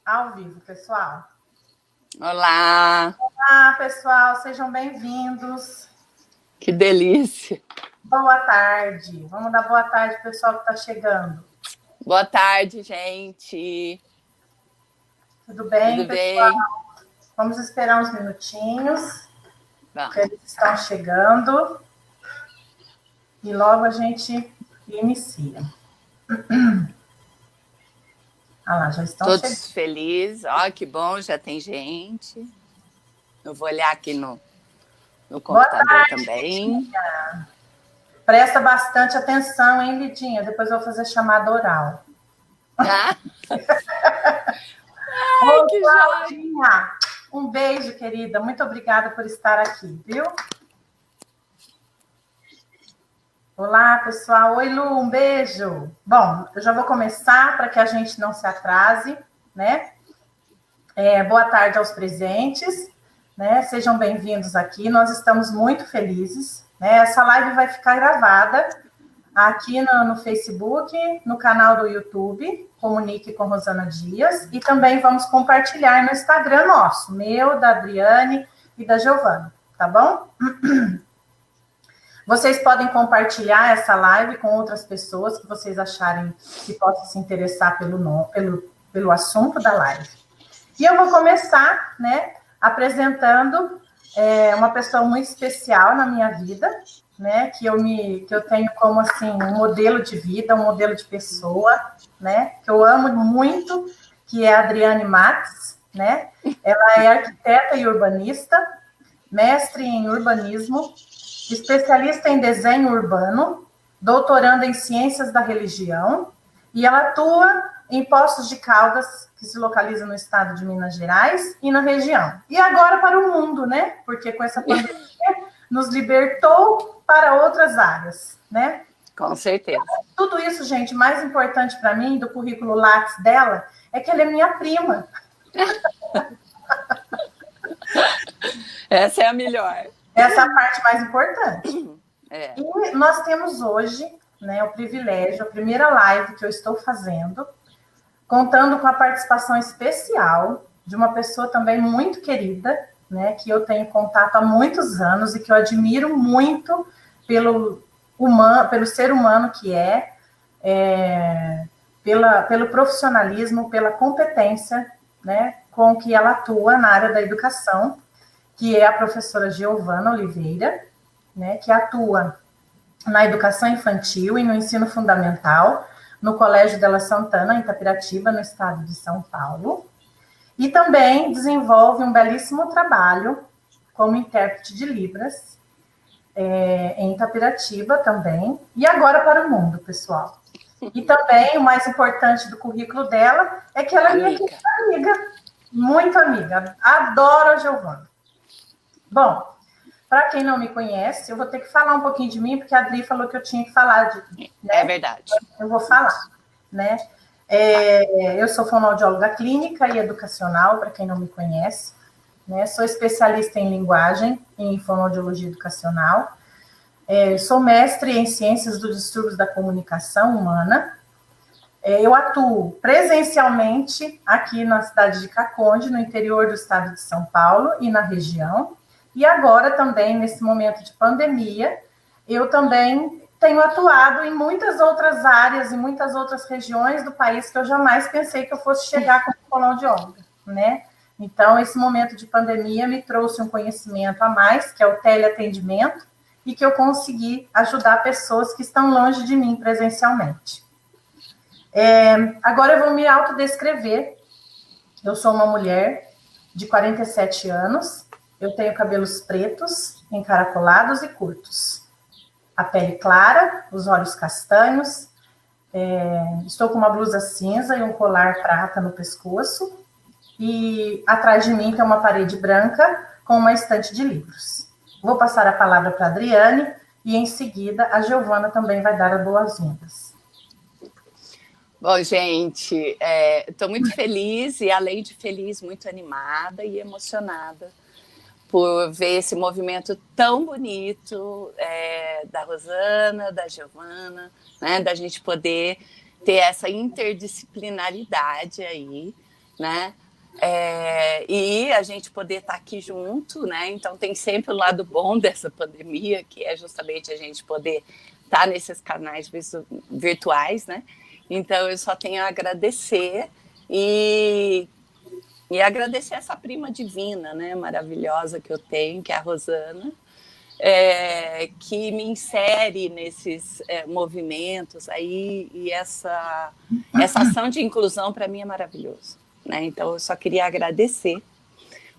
Ao vivo, pessoal. Olá! Olá, pessoal, sejam bem-vindos. Que delícia! Boa tarde. Vamos dar boa tarde ao pessoal que está chegando. Boa tarde, gente. Tudo bem, Tudo pessoal? bem? Vamos esperar uns minutinhos, Vamos. porque eles estão chegando. E logo a gente inicia. Ah lá, já estão chegando. Todos felizes. Ó, que bom, já tem gente. Eu vou olhar aqui no computador Boa tarde, também. Lidinha. Presta bastante atenção, hein, Lidinha? Depois eu vou fazer chamada oral. Ah? Oi, que Claudinha! Um beijo, querida. Muito obrigada por estar aqui, viu? Olá, pessoal. Oi, Lu, um beijo. Bom, eu já vou começar para que a gente não se atrase, né? Boa tarde aos presentes, né? Sejam bem-vindos aqui. Nós estamos muito felizes, né? Essa live vai ficar gravada aqui no Facebook, no canal do YouTube, Comunique com Rosana Dias, e também vamos compartilhar no Instagram nosso, meu, da Adriane e da Giovana, tá bom? Vocês podem compartilhar essa live com outras pessoas que vocês acharem que possam se interessar pelo assunto da live. E eu vou começar, né, apresentando uma pessoa muito especial na minha vida, né, que eu tenho como, assim, um modelo de vida, um modelo de pessoa, né, que eu amo muito, que é a Adriane Max, né, ela é arquiteta e urbanista, mestre em urbanismo, especialista em desenho urbano, doutoranda em ciências da religião, e ela atua em Poços de Caldas, que se localiza no estado de Minas Gerais e na região. E agora para o mundo, né? Porque com essa pandemia nos libertou para outras áreas, né? Com certeza. Tudo isso, gente, mais importante para mim do currículo Lattes dela é que ela é minha prima. Essa é a melhor. Essa é a parte mais importante. É. E nós temos hoje, né, o privilégio, a primeira live que eu estou fazendo, contando com a participação especial de uma pessoa também muito querida, né, que eu tenho contato há muitos anos e que eu admiro muito pelo ser humano que pelo profissionalismo, pela competência, né, com que ela atua na área da educação, que é a professora Giovana Oliveira, né, que atua na educação infantil e no ensino fundamental, no Colégio Della Santana, em Itapiratiba, no estado de São Paulo. E também desenvolve um belíssimo trabalho como intérprete de Libras, em Itapiratiba também, e agora para o mundo, pessoal. E também, o mais importante do currículo dela é que ela é minha amiga, muito amiga. Adoro a Giovana. Bom, para quem não me conhece, eu vou ter que falar um pouquinho de mim, porque a Adri falou que eu tinha que falar né? É verdade. Eu vou falar, né? Eu sou fonoaudióloga clínica e educacional, para quem não me conhece, né? Sou especialista em linguagem, em fonoaudiologia educacional. Sou mestre em ciências dos distúrbios da comunicação humana. Eu atuo presencialmente aqui na cidade de Caconde, no interior do estado de São Paulo e na região. E agora também, nesse momento de pandemia, eu também tenho atuado em muitas outras áreas, em muitas outras regiões do país que eu jamais pensei que eu fosse chegar como fonoaudióloga, né? Então, esse momento de pandemia me trouxe um conhecimento a mais, que é o teleatendimento, e que eu consegui ajudar pessoas que estão longe de mim presencialmente. Agora eu vou me autodescrever. Eu sou uma mulher de 47 anos, eu tenho cabelos pretos, encaracolados e curtos. A pele clara, os olhos castanhos, estou com uma blusa cinza e um colar prata no pescoço, e atrás de mim tem uma parede branca com uma estante de livros. Vou passar a palavra para a Adriane, e em seguida a Giovana também vai dar as boas-vindas. Bom, gente, estou muito feliz e, além de feliz, muito animada e emocionada por ver esse movimento tão bonito da Rosana, da Giovana, né, da gente poder ter essa interdisciplinaridade aí, né? E a gente poder estar aqui junto, né? Então tem sempre o lado bom dessa pandemia, que é justamente a gente poder estar nesses canais virtuais, né? Então eu só tenho a agradecer e agradecer essa prima divina, né? Maravilhosa que eu tenho, que é a Rosana, que me insere nesses movimentos aí, e essa ação de inclusão para mim é maravilhoso, né? Então eu só queria agradecer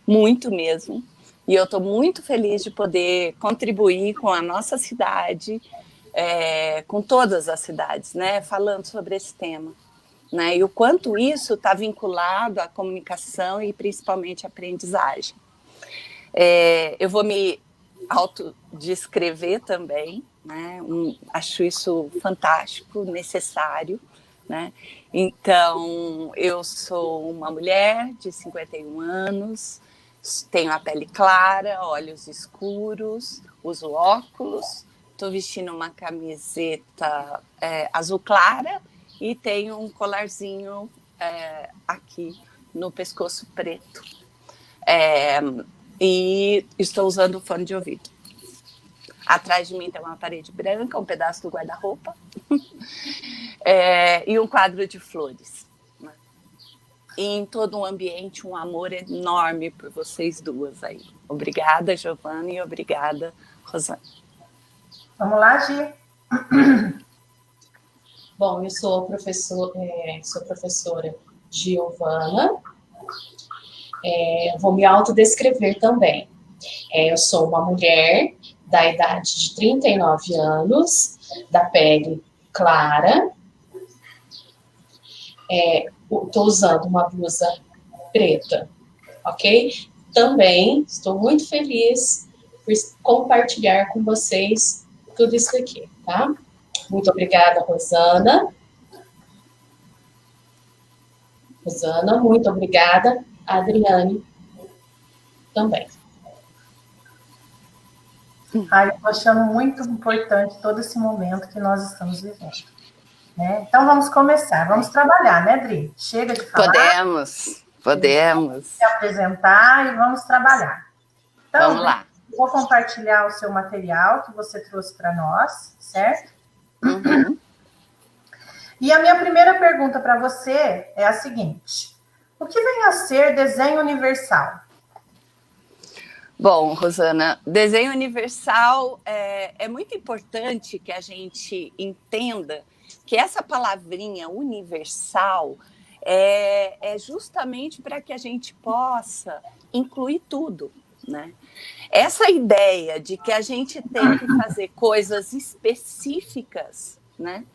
muito mesmo, e eu estou muito feliz de poder contribuir com a nossa cidade, com todas as cidades, né? Falando sobre esse tema, né? E o quanto isso está vinculado à comunicação e principalmente à aprendizagem. Eu vou me autodescrever também, né? Acho isso fantástico, necessário, né? Então, eu sou uma mulher de 51 anos, tenho a pele clara, olhos escuros, uso óculos, estou vestindo uma camiseta azul clara e tenho um colarzinho aqui no pescoço preto. E estou usando fone de ouvido. Atrás de mim tem uma parede branca, um pedaço do guarda-roupa e um quadro de flores, né? E em todo um ambiente, um amor enorme por vocês duas aí. Obrigada, Giovana, e obrigada, Rosana. Vamos lá, Gi. Bom, eu sou professora Giovana. Vou me autodescrever também. Eu sou uma mulher da idade de 39 anos, da pele clara. Estou usando uma blusa preta, ok? Também estou muito feliz por compartilhar com vocês tudo isso aqui, tá? Muito obrigada, Rosana. Rosana, muito obrigada. Adriane também. Eu achando muito importante todo esse momento que nós estamos vivendo, né? Então vamos começar, vamos trabalhar, né, Dri? Chega de falar. Podemos. Se apresentar e vamos trabalhar. Então, vamos lá. Vou compartilhar o seu material que você trouxe para nós, certo? Uhum. E a minha primeira pergunta para você é a seguinte: o que vem a ser desenho universal? Bom, Rosana, desenho universal é muito importante que a gente entenda que essa palavrinha universal é justamente para que a gente possa incluir tudo, né? Essa ideia de que a gente tem que fazer coisas específicas, né?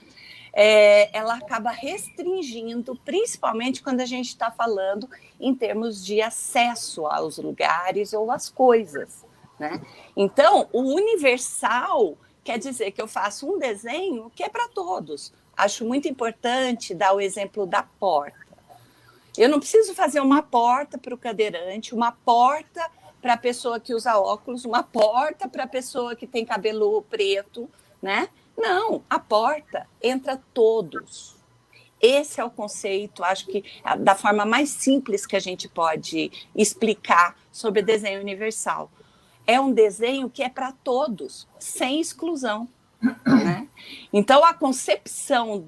Ela acaba restringindo, principalmente quando a gente está falando em termos de acesso aos lugares ou às coisas, né? Então, o universal quer dizer que eu faço um desenho que é para todos. Acho muito importante dar o exemplo da porta. Eu não preciso fazer uma porta para o cadeirante, uma porta para a pessoa que usa óculos, uma porta para a pessoa que tem cabelo preto, né? Não, a porta entra todos. Esse é o conceito, acho que da forma mais simples que a gente pode explicar sobre desenho universal. É um desenho que é para todos, sem exclusão, né? Então, a concepção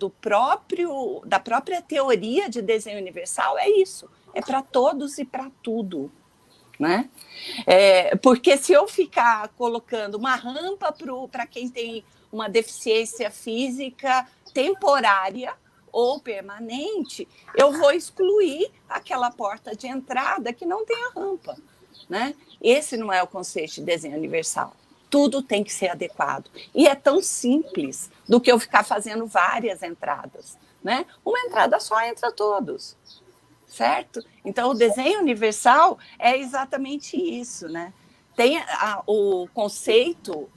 da própria teoria de desenho universal é isso, é para todos e para tudo, né? Porque se eu ficar colocando uma rampa para quem tem uma deficiência física temporária ou permanente, eu vou excluir aquela porta de entrada que não tem a rampa, né? Esse não é o conceito de desenho universal. Tudo tem que ser adequado. E é tão simples do que eu ficar fazendo várias entradas, né? Uma entrada só entra todos, certo? Então, o desenho universal é exatamente isso, né? Tem o conceito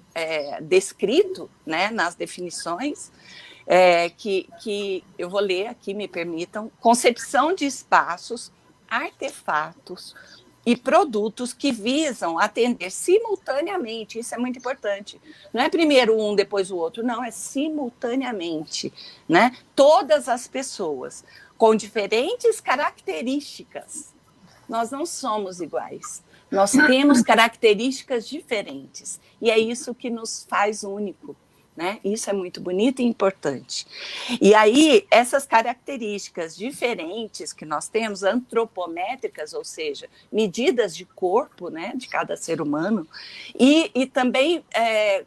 descrito, né, nas definições, que eu vou ler aqui, me permitam: concepção de espaços, artefatos e produtos que visam atender simultaneamente, isso é muito importante, não é primeiro um, depois o outro, não, é simultaneamente, né? Todas as pessoas, com diferentes características. Nós não somos iguais. Nós temos características diferentes. E é isso que nos faz único, né? Isso é muito bonito e importante. E aí, essas características diferentes que nós temos, antropométricas, ou seja, medidas de corpo, né, de cada ser humano, e também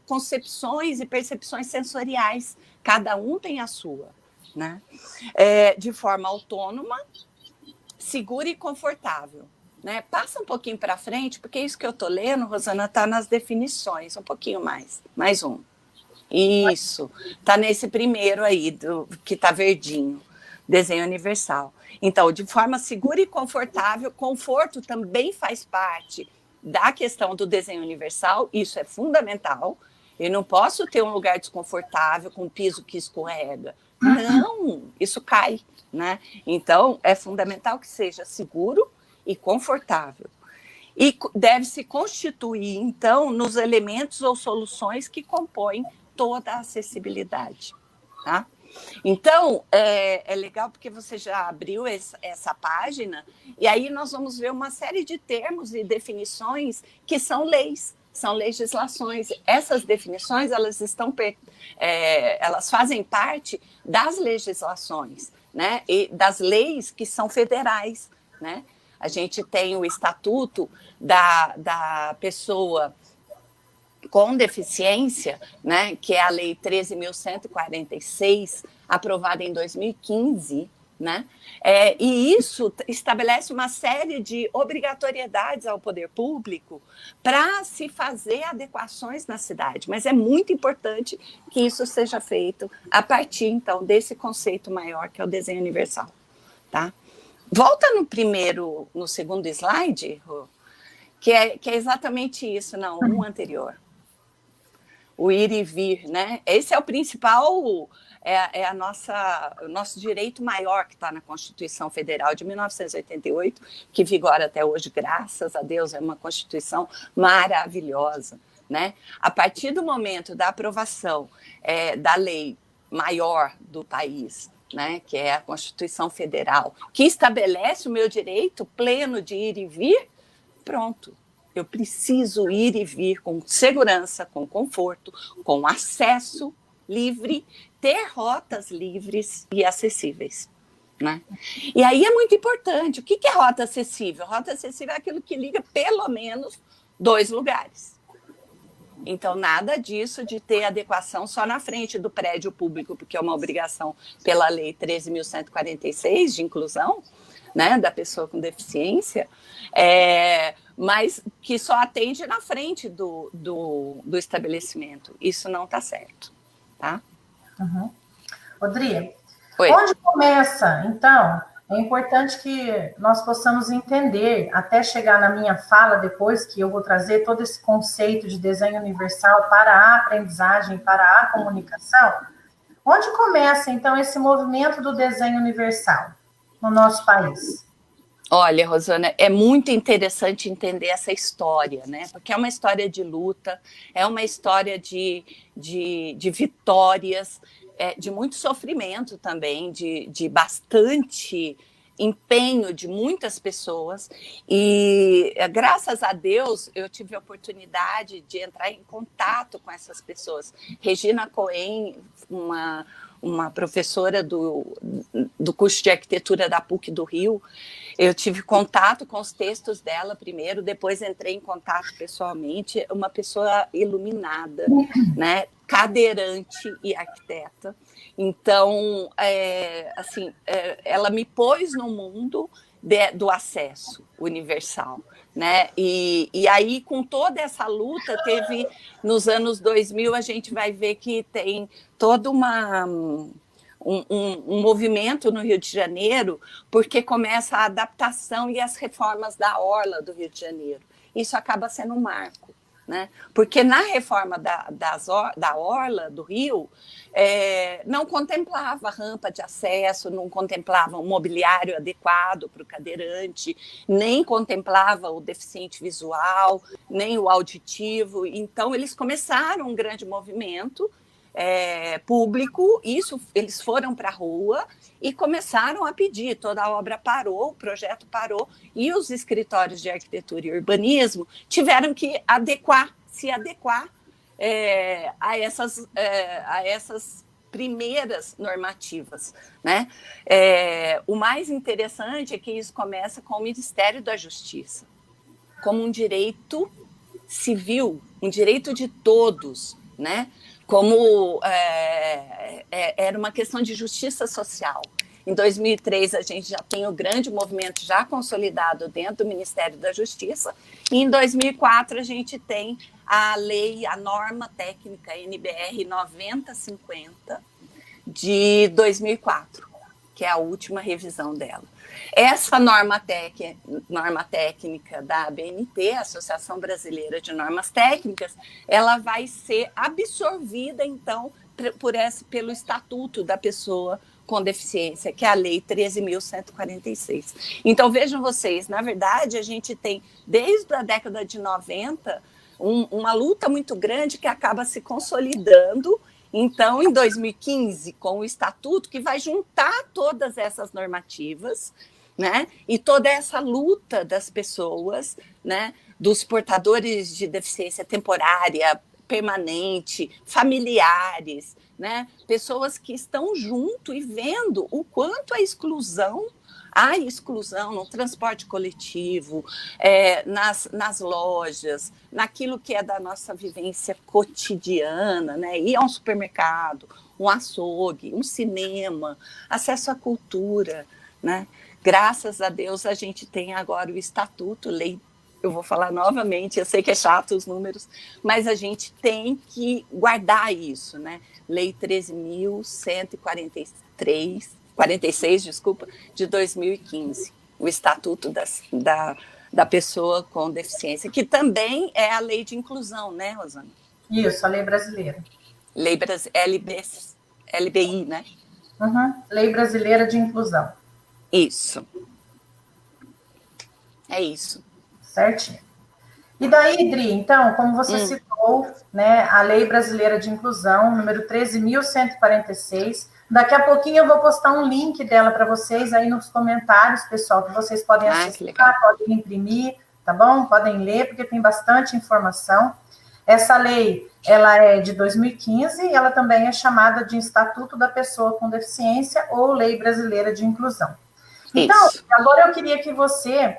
concepções e percepções sensoriais, cada um tem a sua, né? De forma autônoma, segura e confortável. Né? Passa um pouquinho para frente, porque isso que eu estou lendo, Rosana, está nas definições, um pouquinho mais um. Isso, está nesse primeiro aí, que está verdinho, desenho universal. Então, de forma segura e confortável, conforto também faz parte da questão do desenho universal, isso é fundamental. Eu não posso ter um lugar desconfortável com um piso que escorrega. Não, isso cai, né? Então, é fundamental que seja seguro e confortável. E deve se constituir, então, nos elementos ou soluções que compõem toda a acessibilidade. Tá? Então, é legal porque você já abriu essa página, e aí nós vamos ver uma série de termos e definições que são leis, são legislações. Essas definições, elas fazem parte das legislações, né? E das leis que são federais, né? A gente tem o Estatuto da Pessoa com Deficiência, né, que é a Lei 13.146, aprovada em 2015, né? E isso estabelece uma série de obrigatoriedades ao poder público para se fazer adequações na cidade, mas é muito importante que isso seja feito a partir, então, desse conceito maior que é o desenho universal, tá? Volta no segundo slide, que é exatamente isso, não, um anterior. O ir e vir, né? Esse é o principal, o nosso direito maior que está na Constituição Federal de 1988, que vigora até hoje, graças a Deus, é uma Constituição maravilhosa, né? A partir do momento da aprovação da lei maior do país, né, que é a Constituição Federal, que estabelece o meu direito pleno de ir e vir, pronto. Eu preciso ir e vir com segurança, com conforto, com acesso livre, ter rotas livres e acessíveis. Né? E aí é muito importante. O que é rota acessível? Rota acessível é aquilo que liga pelo menos 2 lugares. Então, nada disso de ter adequação só na frente do prédio público, porque é uma obrigação pela Lei 13.146 de inclusão, né, da pessoa com deficiência, mas que só atende na frente do estabelecimento. Isso não está certo. Tá? Uhum. Rodrigo, Oi. Onde começa, então, é importante que nós possamos entender, até chegar na minha fala depois, que eu vou trazer todo esse conceito de desenho universal para a aprendizagem, para a comunicação. Onde começa, então, esse movimento do desenho universal no nosso país? Olha, Rosana, é muito interessante entender essa história, né? Porque é uma história de luta, é uma história de vitórias, de muito sofrimento também, de bastante empenho de muitas pessoas. E, graças a Deus, eu tive a oportunidade de entrar em contato com essas pessoas. Regina Cohen, uma professora do curso de arquitetura da PUC do Rio, eu tive contato com os textos dela primeiro, depois entrei em contato pessoalmente, uma pessoa iluminada, né, cadeirante e arquiteta. Então, ela me pôs no mundo do acesso universal, né? E aí, com toda essa luta, teve, nos anos 2000, a gente vai ver que tem todo um movimento no Rio de Janeiro, porque começa a adaptação e as reformas da Orla do Rio de Janeiro. Isso acaba sendo um marco, né? Porque na reforma da Orla do Rio, não contemplava rampa de acesso, não contemplava um mobiliário adequado para o cadeirante, nem contemplava o deficiente visual, nem o auditivo. Então, eles começaram um grande movimento público, eles foram para a rua e começaram a pedir, toda a obra parou, o projeto parou, e os escritórios de arquitetura e urbanismo tiveram que se adequar a essas primeiras normativas, né? O mais interessante é que isso começa com o Ministério da Justiça, como um direito civil, um direito de todos, né? Como era uma questão de justiça social. Em 2003, a gente já tem o grande movimento já consolidado dentro do Ministério da Justiça, e em 2004 a gente tem a lei, a norma técnica NBR 9050 de 2004, que é a última revisão dela. Essa norma técnica da ABNT, Associação Brasileira de Normas Técnicas, ela vai ser absorvida, então, pelo Estatuto da Pessoa com Deficiência, que é a Lei 13.146. Então, vejam vocês, na verdade, a gente tem, desde a década de 90, uma luta muito grande que acaba se consolidando. Então, em 2015, com o Estatuto, que vai juntar todas essas normativas, né, e toda essa luta das pessoas, né, dos portadores de deficiência temporária, permanente, familiares, né, pessoas que estão junto e vendo o quanto a exclusão no transporte coletivo, nas lojas, naquilo que é da nossa vivência cotidiana, né? Ir a um supermercado, um açougue, um cinema, acesso à cultura, né? Graças a Deus a gente tem agora o Estatuto, lei, eu vou falar novamente, eu sei que é chato os números, mas a gente tem que guardar isso, né? Lei 13.146, de 2015, o Estatuto da Pessoa com Deficiência, que também é a lei de inclusão, né, Rosana? Isso, a lei brasileira. LBI, né? Lei Brasileira de Inclusão. Isso. É isso. Certinho. E daí, Dri, então, como você citou, né, a Lei Brasileira de Inclusão, número 13.146, daqui a pouquinho eu vou postar um link dela para vocês aí nos comentários, pessoal, que vocês podem acessar, podem imprimir, tá bom? Podem ler, porque tem bastante informação. Essa lei, ela é de 2015 e ela também é chamada de Estatuto da Pessoa com Deficiência ou Lei Brasileira de Inclusão. Então, agora eu queria que você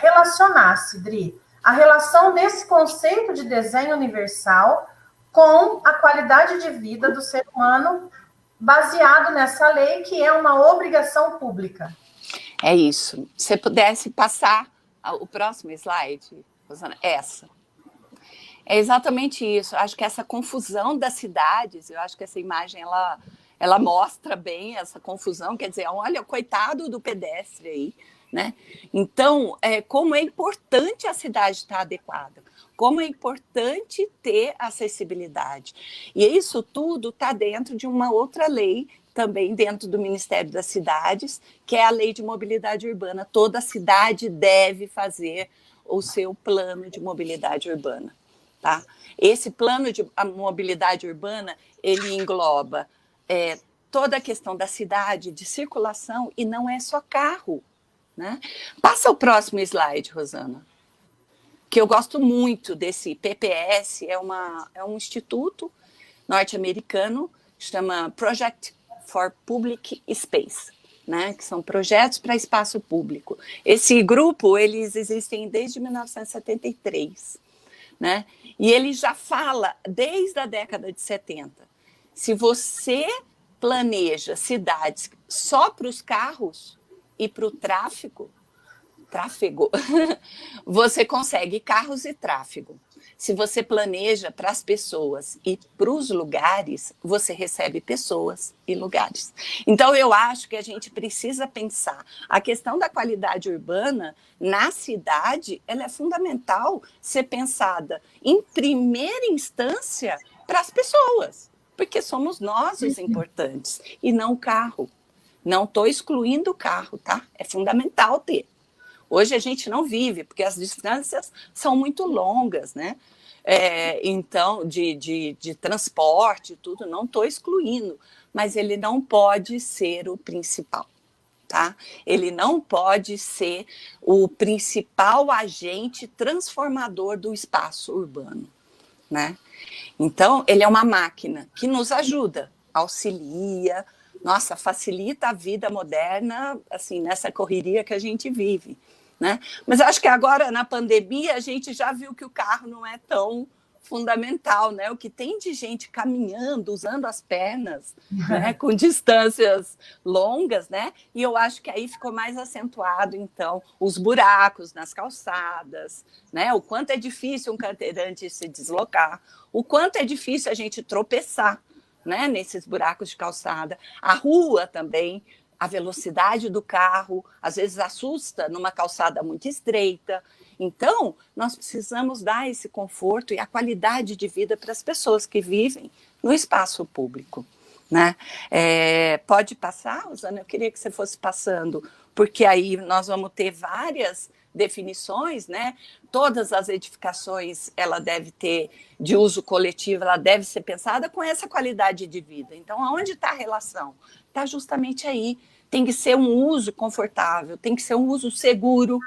relacionasse, Dri, a relação desse conceito de desenho universal com a qualidade de vida do ser humano baseado nessa lei, que é uma obrigação pública. É isso. Se você pudesse passar o próximo slide, Rosana, essa. É exatamente isso. Acho que essa confusão das cidades, eu acho que essa imagem, ela mostra bem essa confusão, quer dizer, olha, coitado do pedestre aí, né? Então, como é importante a cidade estar adequada, como é importante ter acessibilidade. E isso tudo está dentro de uma outra lei, também dentro do Ministério das Cidades, que é a Lei de Mobilidade Urbana. Toda cidade deve fazer o seu plano de mobilidade urbana. Tá? Esse plano de mobilidade urbana, ele engloba toda a questão da cidade, de circulação, e não é só carro. Né? Passa o próximo slide, Rosana, que eu gosto muito desse PPS, é um instituto norte-americano, chama Project for Public Space, né? Que são projetos para espaço público. Esse grupo, eles existem desde 1973, né? E ele já fala desde a década de 70. Se você planeja cidades só para os carros e para o tráfego, você consegue carros e tráfego. Se você planeja para as pessoas e para os lugares, você recebe pessoas e lugares. Então, eu acho que a gente precisa pensar a questão da qualidade urbana na cidade, ela é fundamental ser pensada em primeira instância para as pessoas, porque somos nós os importantes e não o carro. Não estou excluindo o carro, tá? É fundamental ter. Hoje a gente não vive, porque as distâncias são muito longas, né? Então, de transporte, tudo, não estou excluindo, mas ele não pode ser o principal. Tá? Ele não pode ser o principal agente transformador do espaço urbano, né? Então, ele é uma máquina que nos ajuda, auxilia, nossa, facilita a vida moderna, assim, nessa correria que a gente vive, né? Mas acho que agora, na pandemia, a gente já viu que o carro não é tão fundamental, né? O que tem de gente caminhando, usando as pernas, né? Com distâncias longas, né? E eu acho que aí ficou mais acentuado, então, os buracos nas calçadas, né? O quanto é difícil um cadeirante se deslocar, o quanto é difícil a gente tropeçar, né? Nesses buracos de calçada. A rua também, a velocidade do carro, às vezes assusta numa calçada muito estreita. Então, nós precisamos dar esse conforto e a qualidade de vida para as pessoas que vivem no espaço público, né? Pode passar, Rosana? Eu queria que você fosse passando, porque aí nós vamos ter várias definições, né? Todas as edificações, ela deve ter de uso coletivo, ela deve ser pensada com essa qualidade de vida. Então, aonde está a relação? Está justamente aí. Tem que ser um uso confortável, tem que ser um uso seguro.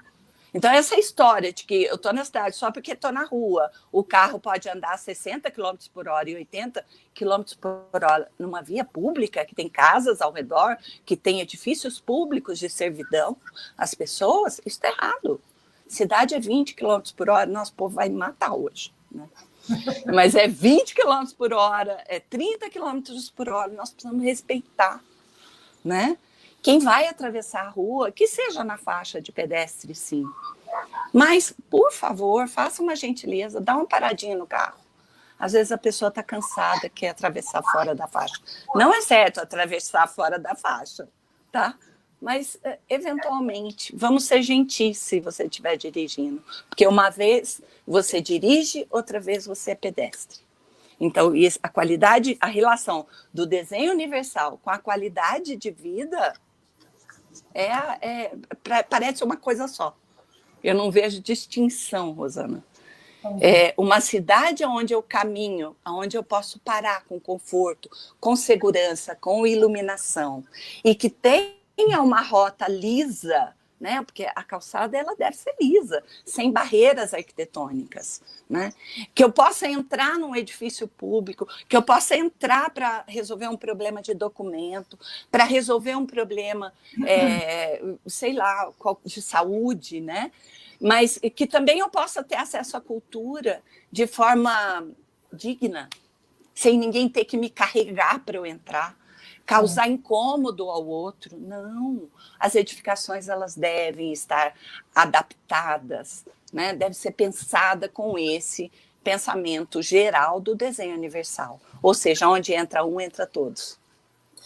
Então, essa história de que eu estou na cidade só porque estou na rua, o carro pode andar 60 km por hora e 80 km por hora numa via pública, que tem casas ao redor, que tem edifícios públicos de servidão, as pessoas, isso está errado. Cidade é 20 km por hora, nosso povo vai me matar hoje, né? Mas é 20 km por hora, é 30 km por hora, nós precisamos respeitar, né? Quem vai atravessar a rua, que seja na faixa de pedestre, sim. Mas, por favor, faça uma gentileza, dá uma paradinha no carro. Às vezes a pessoa está cansada, quer atravessar fora da faixa. Não é certo atravessar fora da faixa, tá? Mas, eventualmente, vamos ser gentis se você estiver dirigindo. Porque uma vez você dirige, outra vez você é pedestre. Então, a qualidade, a relação do desenho universal com a qualidade de vida parece uma coisa só. Eu não vejo distinção, Rosana. Uma cidade onde eu caminho, onde eu posso parar com conforto, com segurança, com iluminação, e que tenha uma rota lisa, né? Porque a calçada ela deve ser lisa, sem barreiras arquitetônicas, né? Que eu possa entrar num edifício público, que eu possa entrar para resolver um problema de documento, para resolver um problema, sei lá, de saúde, né? Mas que também eu possa ter acesso à cultura de forma digna, sem ninguém ter que me carregar para eu entrar, causar incômodo ao outro. Não, as edificações elas devem estar adaptadas, né? Deve ser pensada com esse pensamento geral do desenho universal, ou seja, onde entra um, entra todos.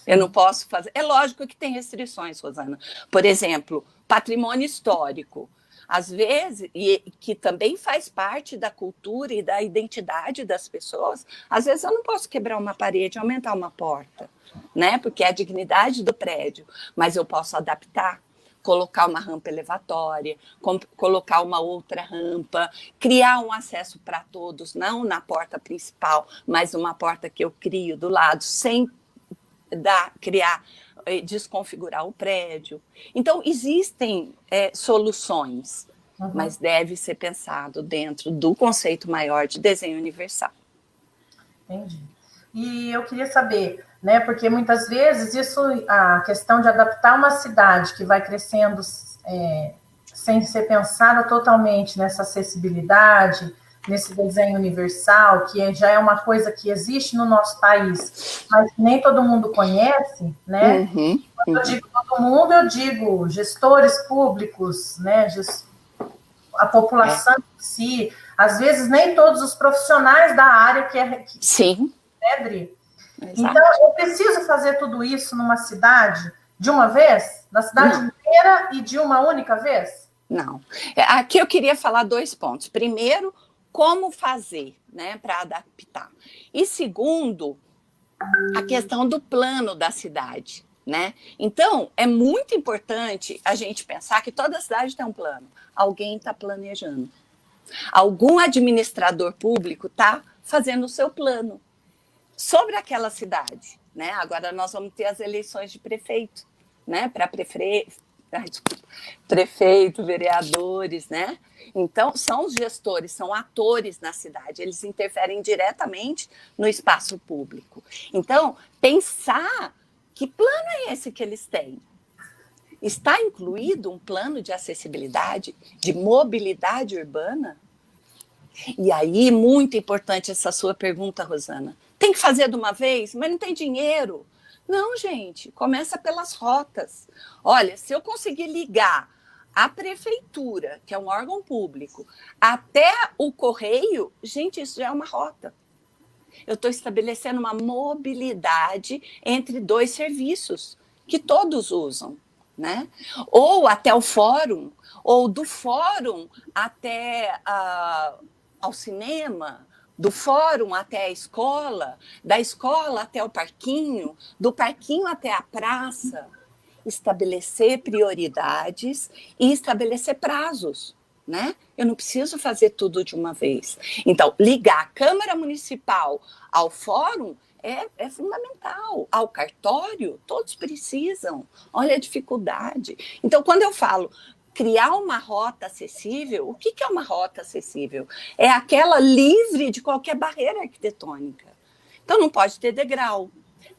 Eu não posso fazer... É lógico que tem restrições, Rosana. Por exemplo, patrimônio histórico. Às vezes, e que também faz parte da cultura e da identidade das pessoas, às vezes eu não posso quebrar uma parede, aumentar uma porta, né? Porque é a dignidade do prédio, mas eu posso adaptar, colocar uma rampa elevatória, colocar uma outra rampa, criar um acesso para todos, não na porta principal, mas uma porta que eu crio do lado, sem desconfigurar o prédio. Então, existem soluções, mas deve ser pensado dentro do conceito maior de desenho universal. Entendi. E eu queria saber, né, porque muitas vezes a questão de adaptar uma cidade que vai crescendo sem ser pensada totalmente nessa acessibilidade, nesse desenho universal, que já é uma coisa que existe no nosso país, mas nem todo mundo conhece, né? Quando eu digo todo mundo, eu digo gestores públicos, né? A população em si, às vezes nem todos os profissionais da área Sim. Né, Dri? Então, eu preciso fazer tudo isso numa cidade de uma vez? Na cidade inteira e de uma única vez? Não. Aqui eu queria falar 2 pontos. Primeiro, como fazer, né, para adaptar. E segundo, a questão do plano da cidade, né? Então, é muito importante a gente pensar que toda cidade tem um plano. Alguém está planejando. Algum administrador público está fazendo o seu plano sobre aquela cidade, né? Agora nós vamos ter as eleições de prefeito, né? Para prefeito, vereadores, né? Então, são os gestores, são atores na cidade, eles interferem diretamente no espaço público. Então, pensar que plano é esse que eles têm? Está incluído um plano de acessibilidade, de mobilidade urbana? E aí, muito importante essa sua pergunta, Rosana. Tem que fazer de uma vez, mas não tem dinheiro. Não, gente, começa pelas rotas. Olha, se eu conseguir ligar a prefeitura, que é um órgão público, até o correio, gente, isso já é uma rota. Eu estou estabelecendo uma mobilidade entre dois serviços que todos usam, né? Ou até o fórum, ou do fórum até ao cinema, do fórum até a escola, da escola até o parquinho, do parquinho até a praça. Estabelecer prioridades e estabelecer prazos, né? Eu não preciso fazer tudo de uma vez. Então, ligar a Câmara Municipal ao fórum é fundamental. Ao cartório, todos precisam. Olha a dificuldade. Então, quando eu falo criar uma rota acessível, o que é uma rota acessível? É aquela livre de qualquer barreira arquitetônica. Então, não pode ter degrau,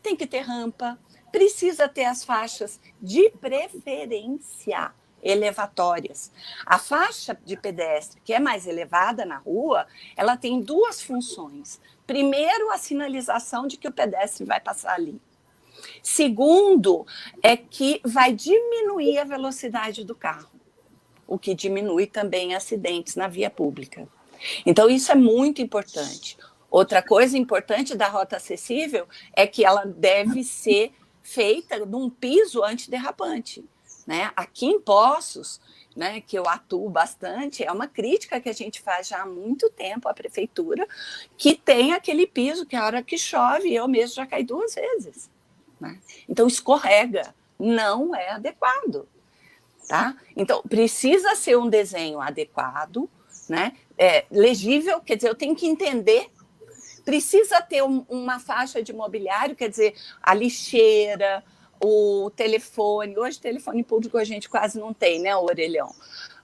tem que ter rampa, precisa ter as faixas de preferência elevatórias. A faixa de pedestre, que é mais elevada na rua, ela tem duas funções. Primeiro, a sinalização de que o pedestre vai passar ali. Segundo, é que vai diminuir a velocidade do carro, o que diminui também acidentes na via pública. Então, isso é muito importante. Outra coisa importante da rota acessível é que ela deve ser feita num piso antiderrapante, né? Aqui em Poços, né, que eu atuo bastante, é uma crítica que a gente faz já há muito tempo à prefeitura, que tem aquele piso que a hora que chove, eu mesmo já caí 2 vezes, né? Então, escorrega, não é adequado, tá? Então, precisa ser um desenho adequado, né? Legível, quer dizer, eu tenho que entender. Precisa ter uma faixa de mobiliário, quer dizer, a lixeira, o telefone. Hoje, telefone público a gente quase não tem, né, o orelhão.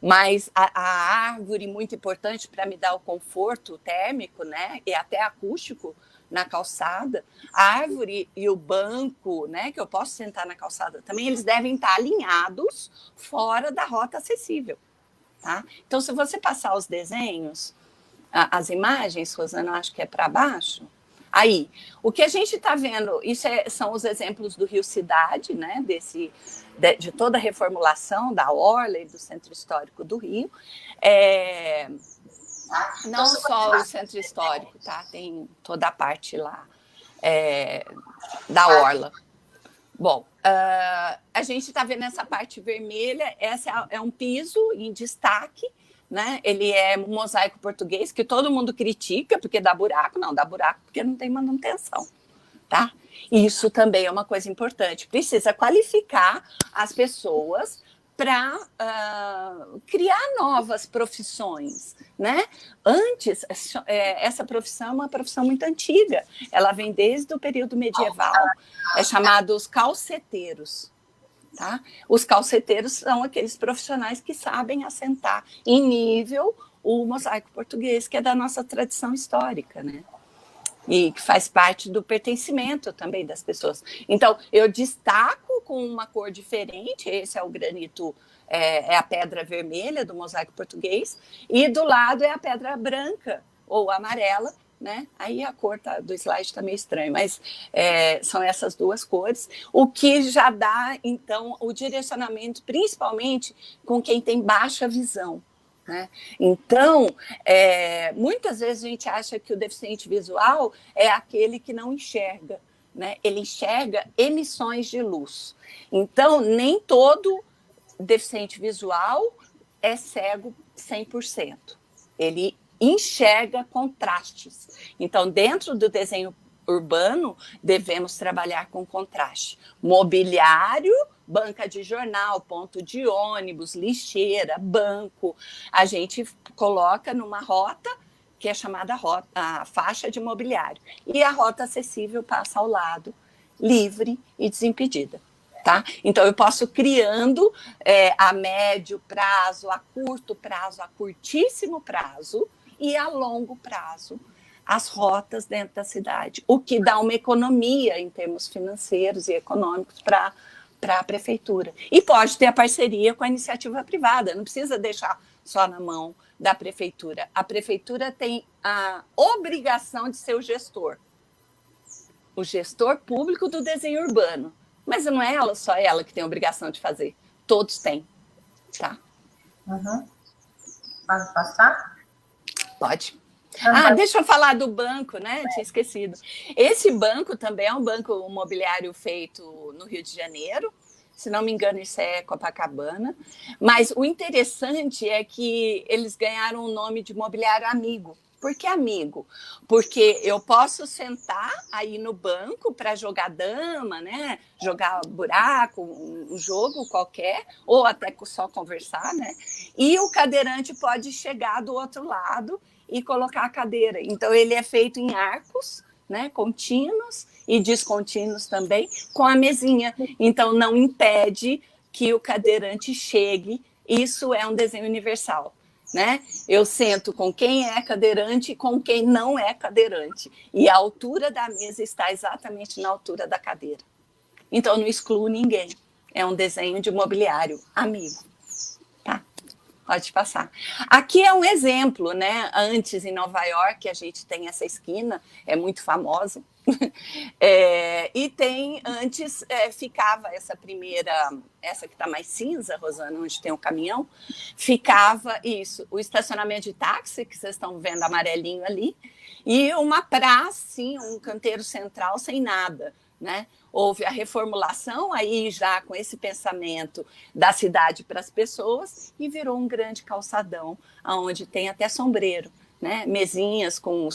Mas a árvore, muito importante para me dar o conforto térmico, né, e até acústico na calçada. A árvore e o banco, né, que eu posso sentar na calçada também, eles devem estar alinhados fora da rota acessível, tá? Então, se você passar os desenhos, as imagens, Rosana, acho que é para baixo. Aí, o que a gente está vendo, isso são os exemplos do Rio Cidade, né, de toda a reformulação da orla e do Centro Histórico do Rio. Não só o Centro Histórico, tá? Tem toda a parte lá da orla. Bom, a gente está vendo essa parte vermelha, essa é um piso em destaque, né? Ele é um mosaico português que todo mundo critica porque dá buraco. Não, dá buraco porque não tem manutenção, tá? Isso também é uma coisa importante. Precisa qualificar as pessoas para criar novas profissões, né? Antes, essa profissão é uma profissão muito antiga. Ela vem desde o período medieval. É chamado os calceteiros. Tá? Os calceteiros são aqueles profissionais que sabem assentar em nível o mosaico português, que é da nossa tradição histórica, né? E que faz parte do pertencimento também das pessoas. Então, eu destaco com uma cor diferente, esse é o granito, é a pedra vermelha do mosaico português, e do lado é a pedra branca ou amarela, né? Aí a cor do slide está meio estranho, mas são essas duas cores, o que já dá, então, o direcionamento, principalmente com quem tem baixa visão, né? Então, muitas vezes a gente acha que o deficiente visual é aquele que não enxerga, né? Ele enxerga emissões de luz. Então, nem todo deficiente visual é cego 100%. Ele enxerga contrastes. Então, dentro do desenho urbano, devemos trabalhar com contraste. Mobiliário banca de jornal, ponto de ônibus, lixeira, banco. A gente coloca numa rota que é chamada a faixa de mobiliário. E a rota acessível passa ao lado, livre e desimpedida. Tá? Então, eu posso criando a médio prazo, a curto prazo, a curtíssimo prazo e a longo prazo as rotas dentro da cidade, o que dá uma economia em termos financeiros e econômicos para a prefeitura. E pode ter a parceria com a iniciativa privada, não precisa deixar só na mão da prefeitura. A prefeitura tem a obrigação de ser o gestor público do desenho urbano. Mas não é só ela que tem a obrigação de fazer. Todos têm. Tá? Uhum. Pode passar? Pode. Deixa eu falar do banco, né? Tinha esquecido. Esse banco também é um banco imobiliário feito no Rio de Janeiro. Se não me engano, isso é Copacabana. Mas o interessante é que eles ganharam o nome de Imobiliário Amigo. Por que amigo? Porque eu posso sentar aí no banco para jogar dama, né? Jogar buraco, um jogo qualquer, ou até só conversar, né? E o cadeirante pode chegar do outro lado e colocar a cadeira. Então, ele é feito em arcos, né? Contínuos e descontínuos também, com a mesinha. Então, não impede que o cadeirante chegue. Isso é um desenho universal. Né? Eu sento com quem é cadeirante e com quem não é cadeirante. E a altura da mesa está exatamente na altura da cadeira. Então, não excluo ninguém. É um desenho de mobiliário amigo. Tá? Pode passar. Aqui é um exemplo, né? Antes, em Nova York, a gente tem essa esquina, é muito famosa. E tem, antes ficava essa primeira, essa que está mais cinza, Rosana, onde tem um caminhão, ficava isso, o estacionamento de táxi, que vocês estão vendo amarelinho ali, e uma praça, sim, um canteiro central sem nada, né? Houve a reformulação aí já com esse pensamento da cidade para as pessoas e virou um grande calçadão, onde tem até sombreiro. Né, mesinhas com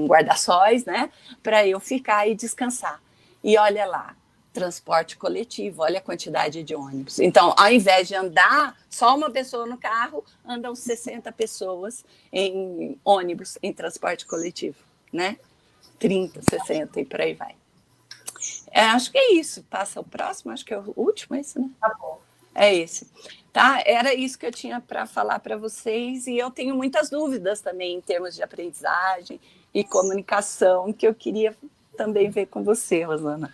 guarda-sóis, né, para eu ficar e descansar. E olha lá, transporte coletivo, olha a quantidade de ônibus. Então, ao invés de andar só uma pessoa no carro, andam 60 pessoas em ônibus, em transporte coletivo, né? 30, 60 e por aí vai. Acho que é isso. Passa o próximo, acho que é o último, é esse, né? Tá bom. É esse. Tá? Era isso que eu tinha para falar para vocês, e eu tenho muitas dúvidas também em termos de aprendizagem e comunicação, que eu queria também ver com você, Rosana.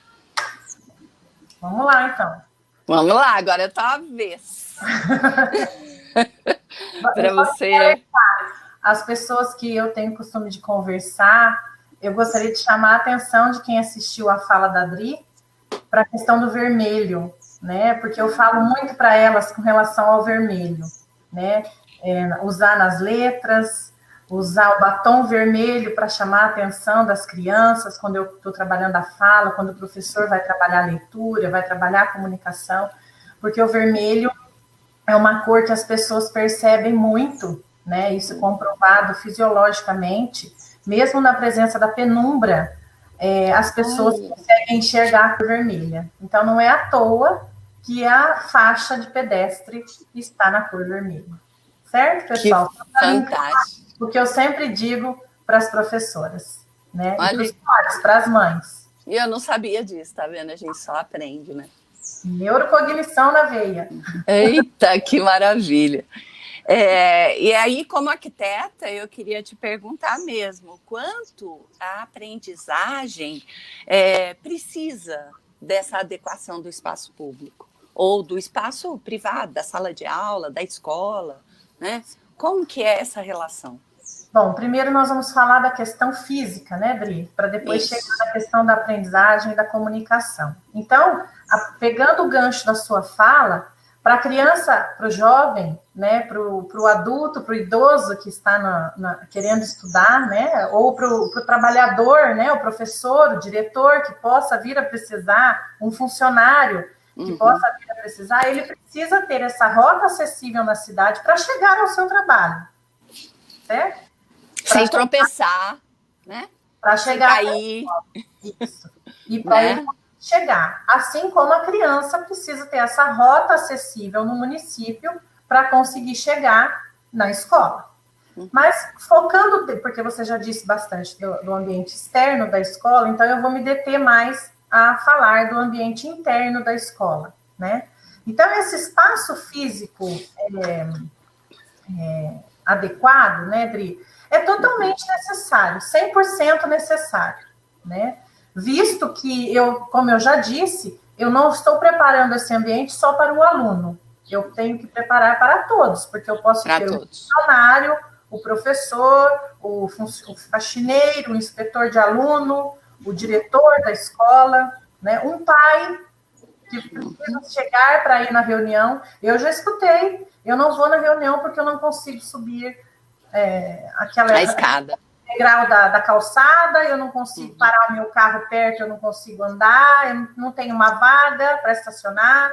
Vamos lá, então. Vamos lá, agora é a tua vez. Para você. As pessoas que eu tenho costume de conversar, eu gostaria de chamar a atenção de quem assistiu a fala da Adri para a questão do vermelho, né? Porque eu falo muito para elas com relação ao vermelho, né? Usar nas letras, usar o batom vermelho para chamar a atenção das crianças quando eu estou trabalhando a fala, quando o professor vai trabalhar a leitura, vai trabalhar a comunicação, porque o vermelho é uma cor que as pessoas percebem muito, né? Isso é comprovado fisiologicamente, mesmo na presença da penumbra, as pessoas conseguem enxergar a cor vermelha. Então, não é à toa que a faixa de pedestre está na cor vermelha. Certo, pessoal? Que fantástico. O que eu sempre digo para as professoras, né? E para os pais, para as mães. E eu não sabia disso, tá vendo? A gente só aprende, né? Neurocognição na veia. Eita, que maravilha. E aí, como arquiteta, eu queria te perguntar mesmo, quanto a aprendizagem precisa dessa adequação do espaço público, ou do espaço privado, da sala de aula, da escola, né? Como que é essa relação? Bom, primeiro nós vamos falar da questão física, né, Dri? Para depois chegar na questão da aprendizagem e da comunicação. Então, pegando o gancho da sua fala, para a criança, para o jovem, né, para o adulto, para o idoso que está querendo estudar, né, ou para o trabalhador, né, o professor, o diretor que possa vir a precisar, um funcionário que possa vir a precisar, ele precisa ter essa rota acessível na cidade para chegar ao seu trabalho, certo? Sem tropeçar, né? Para chegar cair. Isso. E para ele chegar. Assim como a criança precisa ter essa rota acessível no município para conseguir chegar na escola. Mas focando, porque você já disse bastante do ambiente externo da escola, então eu vou me deter mais a falar do ambiente interno da escola, né? Então, esse espaço físico adequado, né, Dri, é totalmente necessário, 100% necessário, né? Visto que como eu já disse, eu não estou preparando esse ambiente só para o aluno, eu tenho que preparar para todos, porque eu posso ter o funcionário, o professor, o faxineiro, o inspetor de aluno, o diretor da escola, né? Um pai que precisa chegar para ir na reunião. Eu já escutei, eu não vou na reunião porque eu não consigo subir a escada. Degrau da calçada, eu não consigo parar o meu carro perto, eu não consigo andar, eu não tenho uma vaga para estacionar,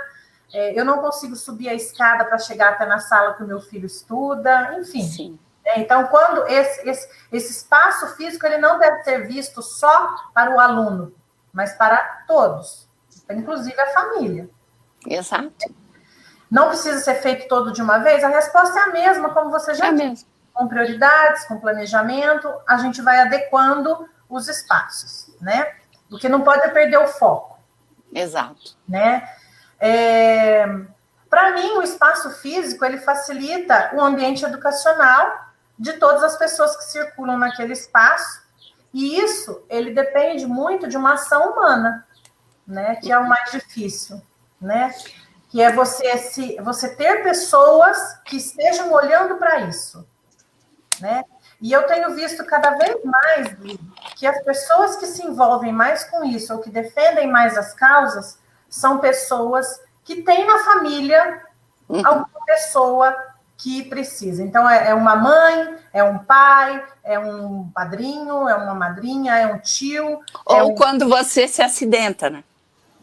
eu não consigo subir a escada para chegar até na sala que o meu filho estuda, enfim. Sim. Então, quando esse espaço físico, ele não deve ser visto só para o aluno, mas para todos, inclusive a família. Exato. Não precisa ser feito todo de uma vez? A resposta é a mesma, como você já disse. Com prioridades, com planejamento, a gente vai adequando os espaços, né? Porque não pode perder o foco. Exato. Né? Para mim, o espaço físico, ele facilita o ambiente educacional de todas as pessoas que circulam naquele espaço, e isso, ele depende muito de uma ação humana, né? Que é o mais difícil, né? Que é você ter pessoas que estejam olhando para isso, né? E eu tenho visto cada vez mais que as pessoas que se envolvem mais com isso, ou que defendem mais as causas, são pessoas que têm na família alguma pessoa que precisa. Então, é uma mãe, é um pai, é um padrinho, é uma madrinha, é um tio. Ou quando você se acidenta, né?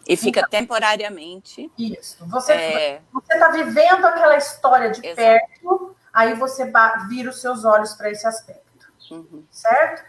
E fica temporariamente. Isso. Você está vivendo aquela história de perto, aí você vira os seus olhos para esse aspecto. Certo?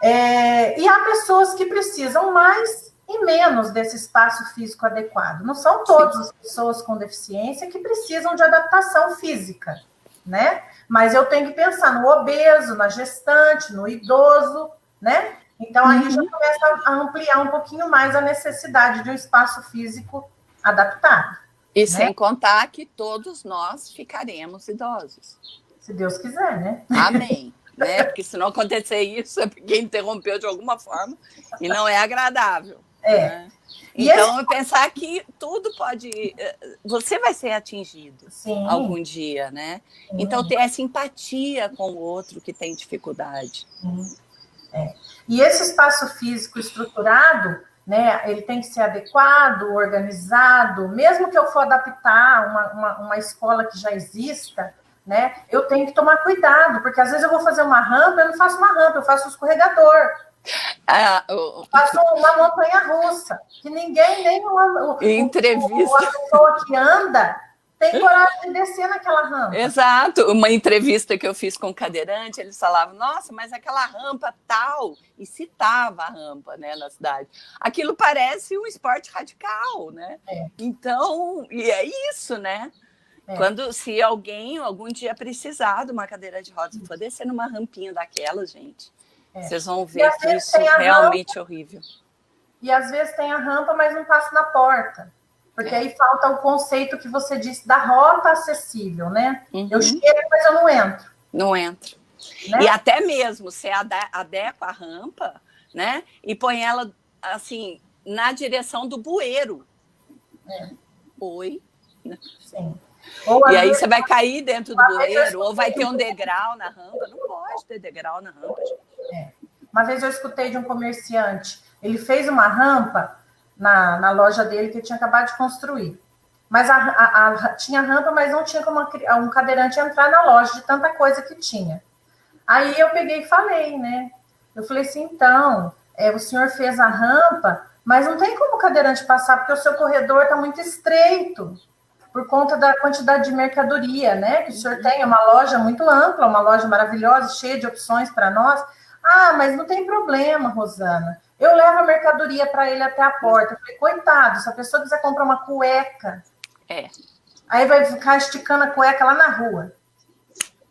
E há pessoas que precisam mais e menos desse espaço físico adequado. Não são todas as pessoas com deficiência que precisam de adaptação física, né? Mas eu tenho que pensar no obeso, na gestante, no idoso, né? Então, aí já começa a ampliar um pouquinho mais a necessidade de um espaço físico adaptado. E sem contar que todos nós ficaremos idosos. Se Deus quiser, né? Amém. Né? Porque se não acontecer isso, é porque interrompeu de alguma forma e não é agradável. Né? Então, pensar que tudo pode... Você vai ser atingido algum dia, né? Então, ter essa empatia com o outro que tem dificuldade. E esse espaço físico estruturado, né, ele tem que ser adequado, organizado, mesmo que eu for adaptar uma escola que já exista, né, eu tenho que tomar cuidado, porque às vezes eu vou fazer uma rampa, eu não faço uma rampa, eu faço um escorregador. Eu faço uma montanha-russa, que ninguém, nem a pessoa que anda, tem coragem de descer naquela rampa. Exato. Uma entrevista que eu fiz com um cadeirante, eles falavam, nossa, mas aquela rampa tal, e citava a rampa, né, na cidade. Aquilo parece um esporte radical, né? Então, e é isso, né? Se alguém algum dia precisar de uma cadeira de rodas, for descer numa rampinha daquela, gente, vocês vão ver que isso é realmente horrível. E às vezes tem a rampa, mas não passa na porta. Porque aí falta o conceito que você disse da rota acessível, né? Eu chego, mas eu não entro. Não entro. Né? E até mesmo você adequa a rampa, né? E põe ela, assim, na direção do bueiro. Oi? Sim. E aí você vai cair dentro do bueiro, ou vai ter um degrau na rampa. Não pode ter degrau na rampa, gente. Uma vez eu escutei de um comerciante, ele fez uma rampa na loja dele que ele tinha acabado de construir. Mas tinha rampa, mas não tinha como um cadeirante entrar na loja de tanta coisa que tinha. Aí eu peguei e falei, né? Eu falei assim, então, o senhor fez a rampa, mas não tem como o cadeirante passar, porque o seu corredor está muito estreito, por conta da quantidade de mercadoria, né? Que o senhor tem uma loja muito ampla, uma loja maravilhosa, cheia de opções para nós. Ah, mas não tem problema, Rosana. Eu levo a mercadoria para ele até a porta. Eu falei, coitado, se a pessoa quiser comprar uma cueca, aí vai ficar esticando a cueca lá na rua.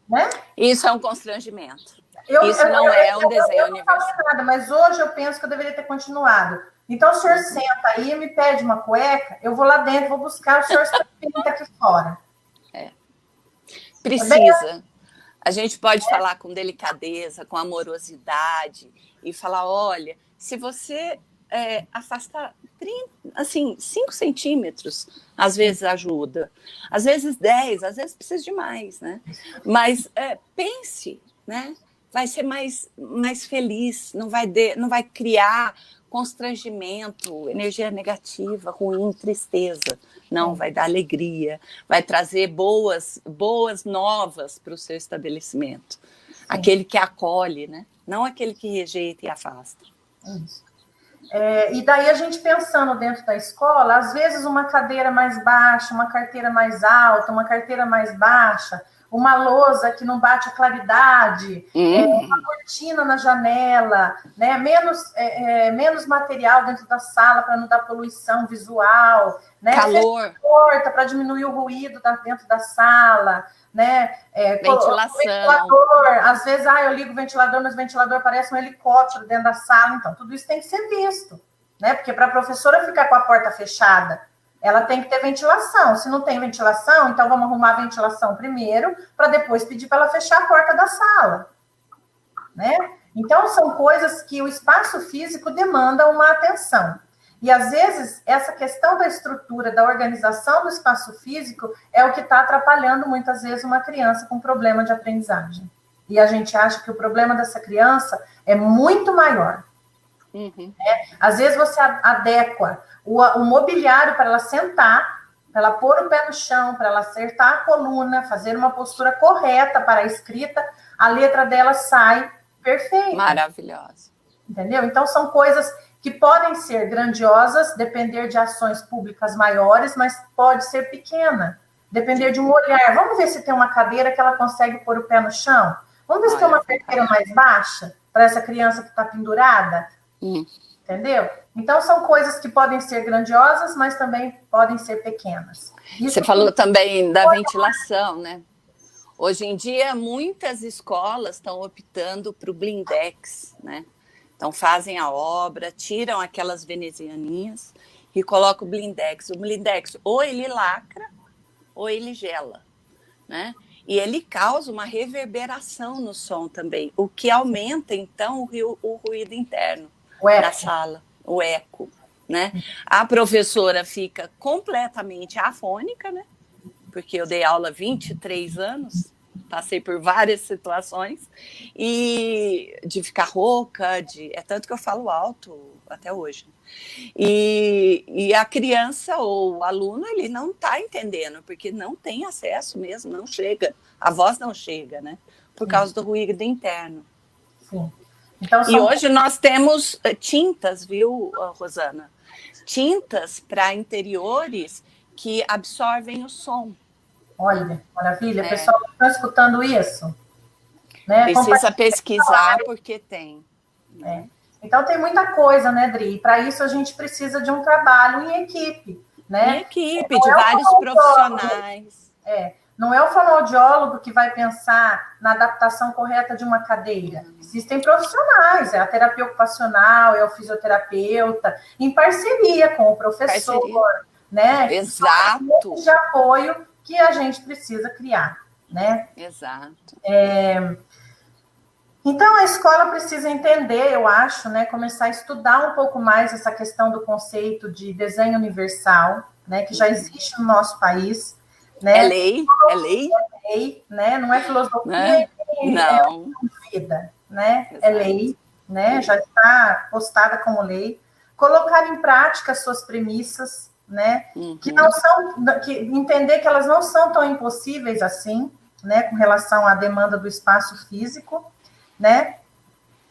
Né? Isso é um constrangimento. Isso não é um desenho universal. Eu não falei nada, mas hoje eu penso que eu deveria ter continuado. Então, o senhor senta aí, me pede uma cueca, eu vou lá dentro, vou buscar, o senhor pinta aqui fora. Precisa. A gente pode falar com delicadeza, com amorosidade, e falar, olha, se você afastar 5 centímetros, às vezes ajuda, às vezes 10, às vezes precisa de mais, né? Mas pense, né? Vai ser mais feliz, não vai criar constrangimento, energia negativa, ruim, tristeza. Não, vai dar alegria, vai trazer boas novas para o seu estabelecimento. Aquele que acolhe, né? Não aquele que rejeita e afasta. Isso. E daí a gente pensando dentro da escola, às vezes uma cadeira mais baixa, uma carteira mais alta, uma carteira mais baixa, uma lousa que não bate a claridade, uma cortina na janela, né? Menos material dentro da sala para não dar poluição visual, né? Calor. Porta para diminuir o ruído dentro da sala, né? Ventilação. Ventilador. Às vezes, eu ligo o ventilador, mas o ventilador parece um helicóptero dentro da sala. Então, tudo isso tem que ser visto, né? Porque para a professora ficar com a porta fechada, ela tem que ter ventilação. Se não tem ventilação, então vamos arrumar a ventilação primeiro, para depois pedir para ela fechar a porta da sala, né? Então, são coisas que o espaço físico demanda uma atenção. E, às vezes, essa questão da estrutura, da organização do espaço físico é o que está atrapalhando, muitas vezes, uma criança com problema de aprendizagem. E a gente acha que o problema dessa criança é muito maior. Né? Às vezes, você adequa o mobiliário para ela sentar, para ela pôr o pé no chão, para ela acertar a coluna, fazer uma postura correta para a escrita, a letra dela sai perfeita. Maravilhosa. Entendeu? Então, são coisas que podem ser grandiosas, depender de ações públicas maiores, mas pode ser pequena, depender de um olhar. Vamos ver se tem uma cadeira que ela consegue pôr o pé no chão? Vamos ver se tem uma carteira mais baixa para essa criança que está pendurada? Entendeu? Então, são coisas que podem ser grandiosas, mas também podem ser pequenas. Você falou também da ventilação, né? Hoje em dia, muitas escolas estão optando para o blindex, né? Então, fazem a obra, tiram aquelas venezianinhas e colocam o blindex. O blindex, ou ele lacra, ou ele gela, né? E ele causa uma reverberação no som também, o que aumenta, então, o ruído interno da sala, o eco, né? A professora fica completamente afônica, né? Porque eu dei aula há 23 anos, passei por várias situações, e de ficar rouca, é tanto que eu falo alto até hoje. E a criança ou o aluno, ele não está entendendo, porque não tem acesso mesmo, não chega, a voz não chega, né? Por causa do ruído interno. Sim. Então, E hoje nós temos tintas, viu, Rosana? Tintas para interiores que absorvem o som. Olha, maravilha. Pessoal, está escutando isso? Né? Precisa pesquisar, porque tem. Então, tem muita coisa, né, Dri? E para isso, a gente precisa de um trabalho em equipe. Né? Em equipe, de vários profissionais. Não é o fonoaudiólogo que vai pensar na adaptação correta de uma cadeira. Existem profissionais, é a terapia ocupacional, é o fisioterapeuta, em parceria com o professor, né? Exato. De apoio que a gente precisa criar, né? Exato. Então, a escola precisa entender, eu acho, né? Começar a estudar um pouco mais essa questão do conceito de desenho universal, né? Que já existe no nosso país. Né? É lei, é lei, né? Não é filosofia, não. É vida, né? Exato. É lei, né? Já está postada como lei. Colocar em prática as suas premissas, né? Que não são, entender que elas não são tão impossíveis assim, né? Com relação à demanda do espaço físico, né?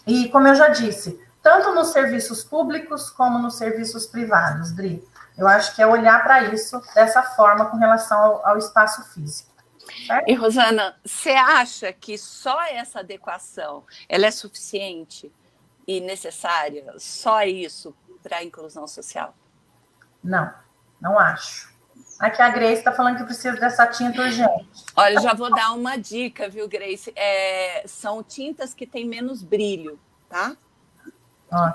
E como eu já disse, tanto nos serviços públicos como nos serviços privados, Dri. Eu acho que é olhar para isso dessa forma com relação ao espaço físico. Certo? E, Rosana, você acha que só essa adequação ela é suficiente e necessária? Só isso para a inclusão social? Não, não acho. Aqui a Grace está falando que precisa dessa tinta urgente. Olha, já vou dar uma dica, viu, Grace? São tintas que têm menos brilho, tá?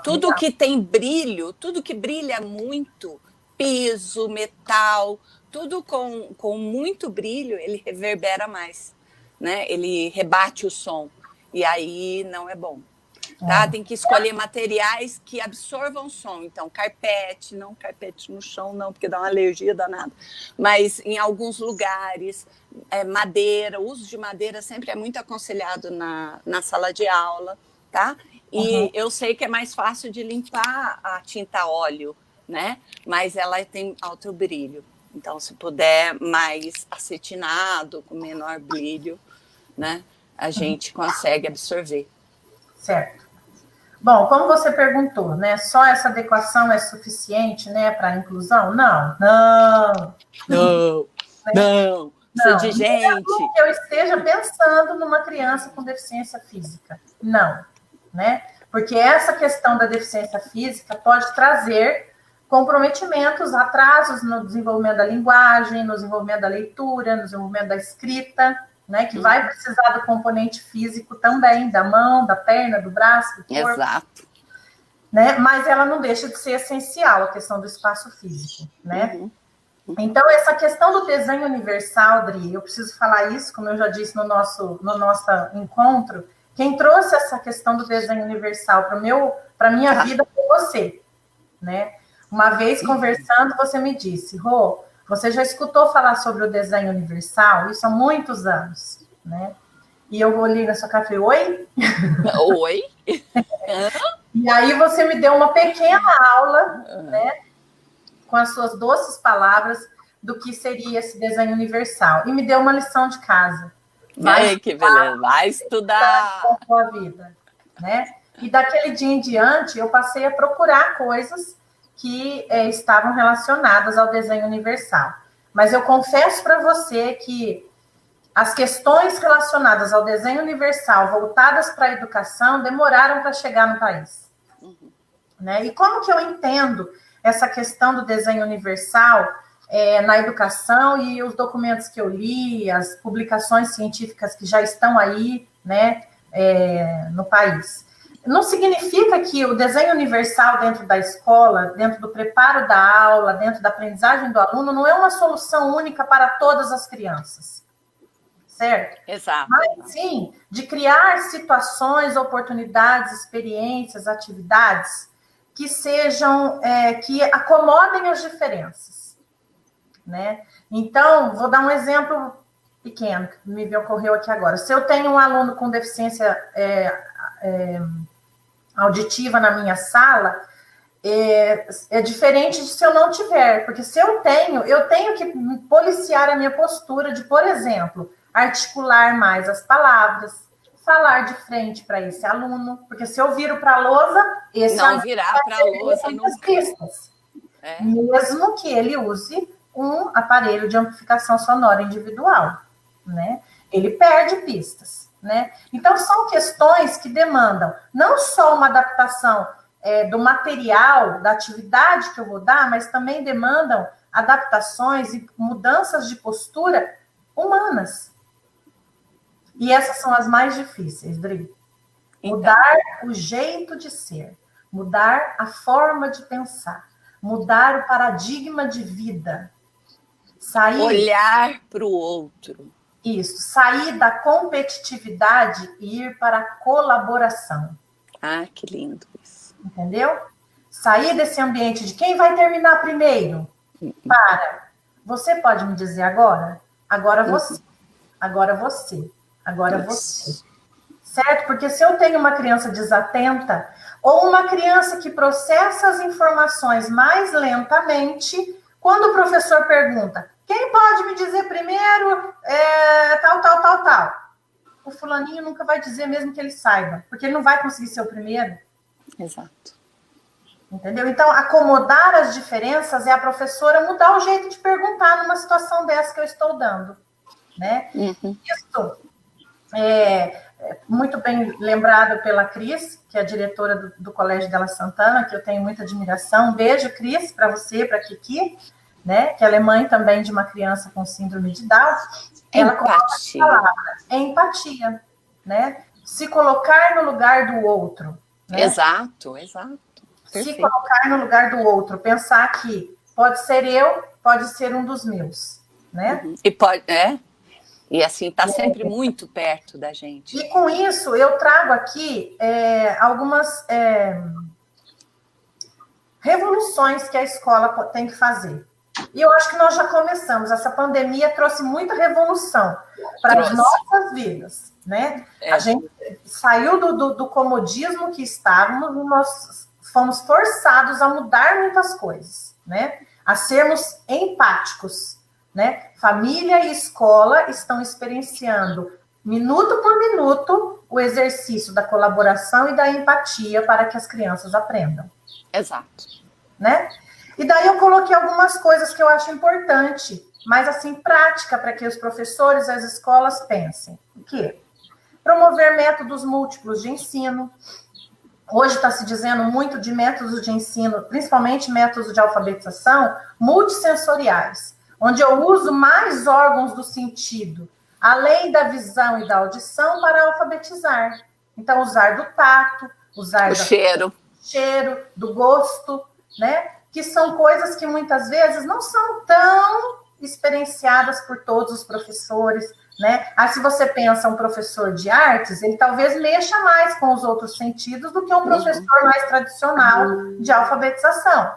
Tudo legal. que tem brilho, tudo que brilha muito, piso, metal, tudo com muito brilho, ele reverbera mais, né? Ele rebate o som. E aí não é bom. Tá? Tem que escolher materiais que absorvam som. Então, carpete, não carpete no chão, não, porque dá uma alergia danada. Mas em alguns lugares, madeira, o uso de madeira sempre é muito aconselhado na sala de aula, tá? E eu sei que é mais fácil de limpar a tinta óleo, né? Mas ela tem alto brilho. Então, se puder mais acetinado, com menor brilho, né? A gente consegue absorver. Certo. Bom, como você perguntou, né? Só essa adequação é suficiente, né, para a inclusão? Não. Precisa de gente. Mesmo que eu esteja pensando numa criança com deficiência física. Não, né? Porque essa questão da deficiência física pode trazer comprometimentos, atrasos no desenvolvimento da linguagem, no desenvolvimento da leitura, no desenvolvimento da escrita, né, que vai precisar do componente físico também, da mão, da perna, do braço, do corpo. Exato. Né? Mas ela não deixa de ser essencial, a questão do espaço físico, né? Então, essa questão do desenho universal, Dri, eu preciso falar isso, como eu já disse no nosso encontro, quem trouxe essa questão do desenho universal para a minha vida foi você, né? Uma vez conversando, você me disse, Rô, você já escutou falar sobre o desenho universal? Isso há muitos anos, né? E eu olhei na sua cara e falei, oi? Oi? E aí você me deu uma pequena aula, né? Com as suas doces palavras do que seria esse desenho universal. E me deu uma lição de casa. Ai, que beleza. Vai estudar. A sua vida, né? E daquele dia em diante, eu passei a procurar coisas que estavam relacionadas ao desenho universal. Mas eu confesso para você que as questões relacionadas ao desenho universal, voltadas para a educação, demoraram para chegar no país. Né? E como que eu entendo essa questão do desenho universal na educação e os documentos que eu li, as publicações científicas que já estão aí, né, no país? Não significa que o desenho universal dentro da escola, dentro do preparo da aula, dentro da aprendizagem do aluno, não é uma solução única para todas as crianças, certo? Exato. Mas, sim, de criar situações, oportunidades, experiências, atividades que sejam, que acomodem as diferenças, né? Então, vou dar um exemplo pequeno que me ocorreu aqui agora. Se eu tenho um aluno com deficiência auditiva na minha sala, é diferente de se eu não tiver, porque se eu tenho que policiar a minha postura de, por exemplo, articular mais as palavras, falar de frente para esse aluno, porque se eu viro para a lousa, esse não aluno virar para a lousa nunca. Pistas, mesmo que ele use um aparelho de amplificação sonora individual, né? Ele perde pistas, né? Então, são questões que demandam não só uma adaptação do material, da atividade que eu vou dar, mas também demandam adaptações e mudanças de postura humanas. E essas são as mais difíceis, Dri. Mudar o jeito de ser, mudar a forma de pensar, mudar o paradigma de vida. Olhar para o outro. Isso, sair da competitividade e ir para a colaboração. Ah, que lindo isso. Entendeu? Sair desse ambiente de quem vai terminar primeiro. Para. Você pode me dizer agora? Agora você. Agora você. Agora você. Certo? Porque se eu tenho uma criança desatenta, ou uma criança que processa as informações mais lentamente, quando o professor pergunta, quem pode me dizer primeiro tal, o fulaninho nunca vai dizer mesmo que ele saiba, porque ele não vai conseguir ser o primeiro. Exato. Entendeu? Então, acomodar as diferenças é a professora mudar o jeito de perguntar numa situação dessa que eu estou dando. Né? Isso muito bem lembrado pela Cris, que é a diretora do Colégio Della Santana, que eu tenho muita admiração. Um beijo, Cris, para você, para a Kiki, né, que ela é mãe também de uma criança com síndrome de Down. Ela Empatia. É empatia, né? Se colocar no lugar do outro. Né? Exato. Se colocar no lugar do outro, pensar que pode ser eu, pode ser um dos meus, né? E assim, está sempre muito perto da gente. E com isso, eu trago aqui algumas revoluções que a escola tem que fazer. E eu acho que nós já começamos. Essa pandemia trouxe muita revolução para as nossas vidas, né? A gente saiu do comodismo que estávamos e nós fomos forçados a mudar muitas coisas, né? A sermos empáticos, né? Família e escola estão experienciando, minuto por minuto, o exercício da colaboração e da empatia para que as crianças aprendam. Exato. Né? E daí eu coloquei algumas coisas que eu acho importante, mas assim, prática, para que os professores e as escolas pensem. O quê? Promover métodos múltiplos de ensino. Hoje está se dizendo muito de métodos de ensino, principalmente métodos de alfabetização, multissensoriais, onde eu uso mais órgãos do sentido, além da visão e da audição, para alfabetizar. Então, usar do tato, usar do cheiro, do gosto, né? Que são coisas que muitas vezes não são tão experienciadas por todos os professores, né? Aí, se você pensa um professor de artes, ele talvez mexa mais com os outros sentidos do que um professor mais tradicional de alfabetização.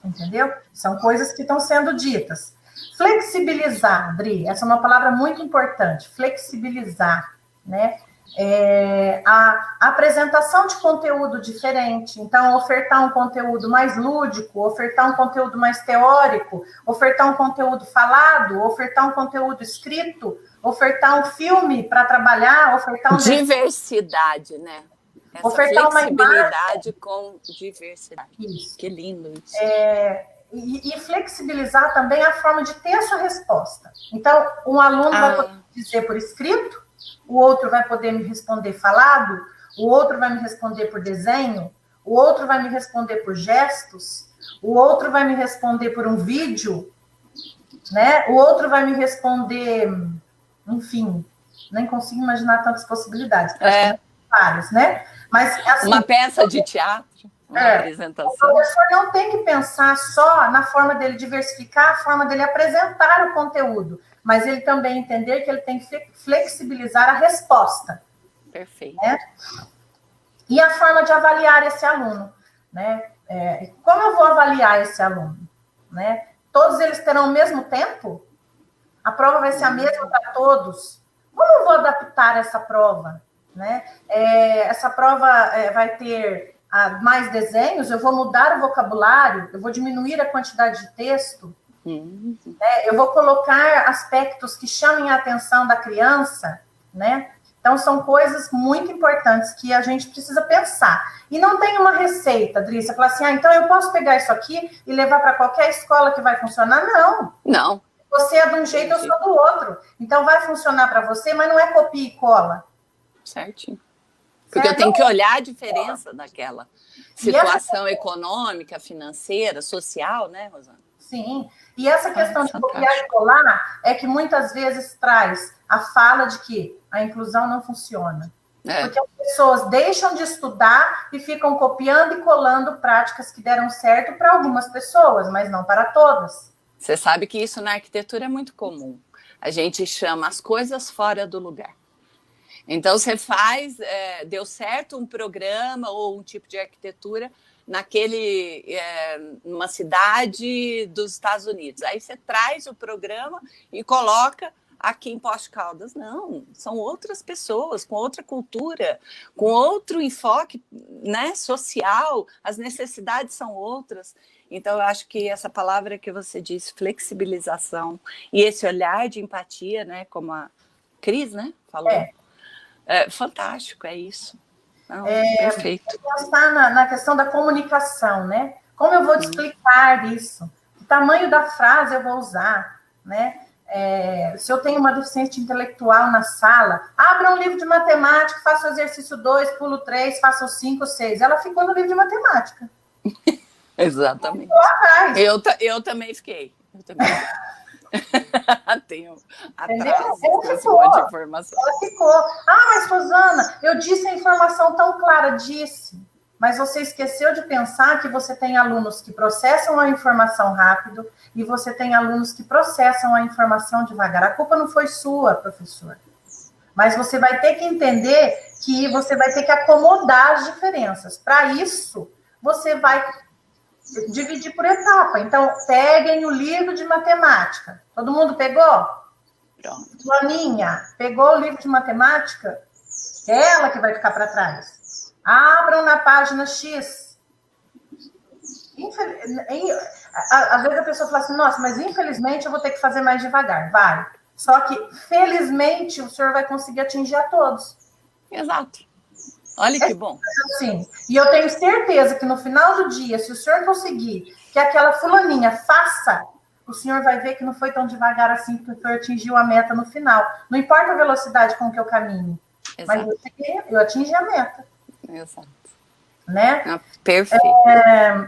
Entendeu? São coisas que estão sendo ditas. Flexibilizar, Adri, essa é uma palavra muito importante, flexibilizar, né? A apresentação de conteúdo diferente, então ofertar um conteúdo mais lúdico, ofertar um conteúdo mais teórico, ofertar um conteúdo falado, ofertar um conteúdo escrito, ofertar um filme para trabalhar, ofertar diversidade, né? Essa ofertar flexibilidade com diversidade. Isso. Que lindo isso. E flexibilizar também a forma de ter a sua resposta. Então, um aluno vai poder dizer por escrito, o outro vai poder me responder falado, o outro vai me responder por desenho, o outro vai me responder por gestos, o outro vai me responder por um vídeo, né? O outro vai me responder, enfim, nem consigo imaginar tantas possibilidades. Várias, né? Mas, assim, uma peça de teatro, uma apresentação. O professor não tem que pensar só na forma dele diversificar, a forma dele apresentar o conteúdo, mas ele também entender que ele tem que flexibilizar a resposta. Perfeito. Né? E a forma de avaliar esse aluno. Né? Como eu vou avaliar esse aluno? Né? Todos eles terão o mesmo tempo? A prova vai ser a mesma para todos? Como eu vou adaptar essa prova? Né? Essa prova vai ter mais desenhos, eu vou mudar o vocabulário, eu vou diminuir a quantidade de texto, né? Eu vou colocar aspectos que chamem a atenção da criança, né? Então, são coisas muito importantes que a gente precisa pensar. E não tem uma receita, Adri, você fala assim, então eu posso pegar isso aqui e levar para qualquer escola que vai funcionar? Não. Não. Você é de um jeito, eu sou do outro. Então, vai funcionar para você, mas não é copia e cola. Certinho. Porque eu tenho que olhar a diferença daquela situação econômica, financeira, social, né, Rosana? Sim. E essa questão de copiar e colar é que muitas vezes traz a fala de que a inclusão não funciona. Porque as pessoas deixam de estudar e ficam copiando e colando práticas que deram certo para algumas pessoas, mas não para todas. Você sabe que isso na arquitetura é muito comum. A gente chama as coisas fora do lugar. Então, você faz, deu certo um programa ou um tipo de arquitetura numa cidade dos Estados Unidos. Aí você traz o programa e coloca aqui em Poços de Caldas. Não, são outras pessoas, com outra cultura, com outro enfoque, né, social, as necessidades são outras. Então, eu acho que essa palavra que você disse, flexibilização, e esse olhar de empatia, né, como a Cris, né, falou, é fantástico, é isso. Não, perfeito. Pensar na questão da comunicação, né? Como eu vou te explicar isso? Que tamanho da frase eu vou usar, né? se eu tenho uma deficiência intelectual na sala, abra um livro de matemática, faça o exercício 2, pulo 3, faça o 5, 6. Ela ficou no livro de matemática. Exatamente. Eu também fiquei. Tenho atraso com esse monte de informação. Ela ficou. Mas Rosana, eu disse a informação tão clara, disse. Mas você esqueceu de pensar que você tem alunos que processam a informação rápido e você tem alunos que processam a informação devagar. A culpa não foi sua, professor. Mas você vai ter que entender que você vai ter que acomodar as diferenças. Para isso, você vai dividir por etapa. Então, peguem o livro de matemática. Todo mundo pegou? Pronto. Joaninha, pegou o livro de matemática? É ela que vai ficar para trás. Abram na página X. Às vezes a pessoa fala assim, nossa, mas infelizmente eu vou ter que fazer mais devagar. Vai. Só que, felizmente, o senhor vai conseguir atingir a todos. Exato. Olha que bom. Sim. E eu tenho certeza que no final do dia, se o senhor conseguir que aquela fulaninha faça, o senhor vai ver que não foi tão devagar assim que o senhor atingiu a meta no final. Não importa a velocidade com que eu caminho. Exato. Mas eu atingi a meta. Exato. Né? Perfeito.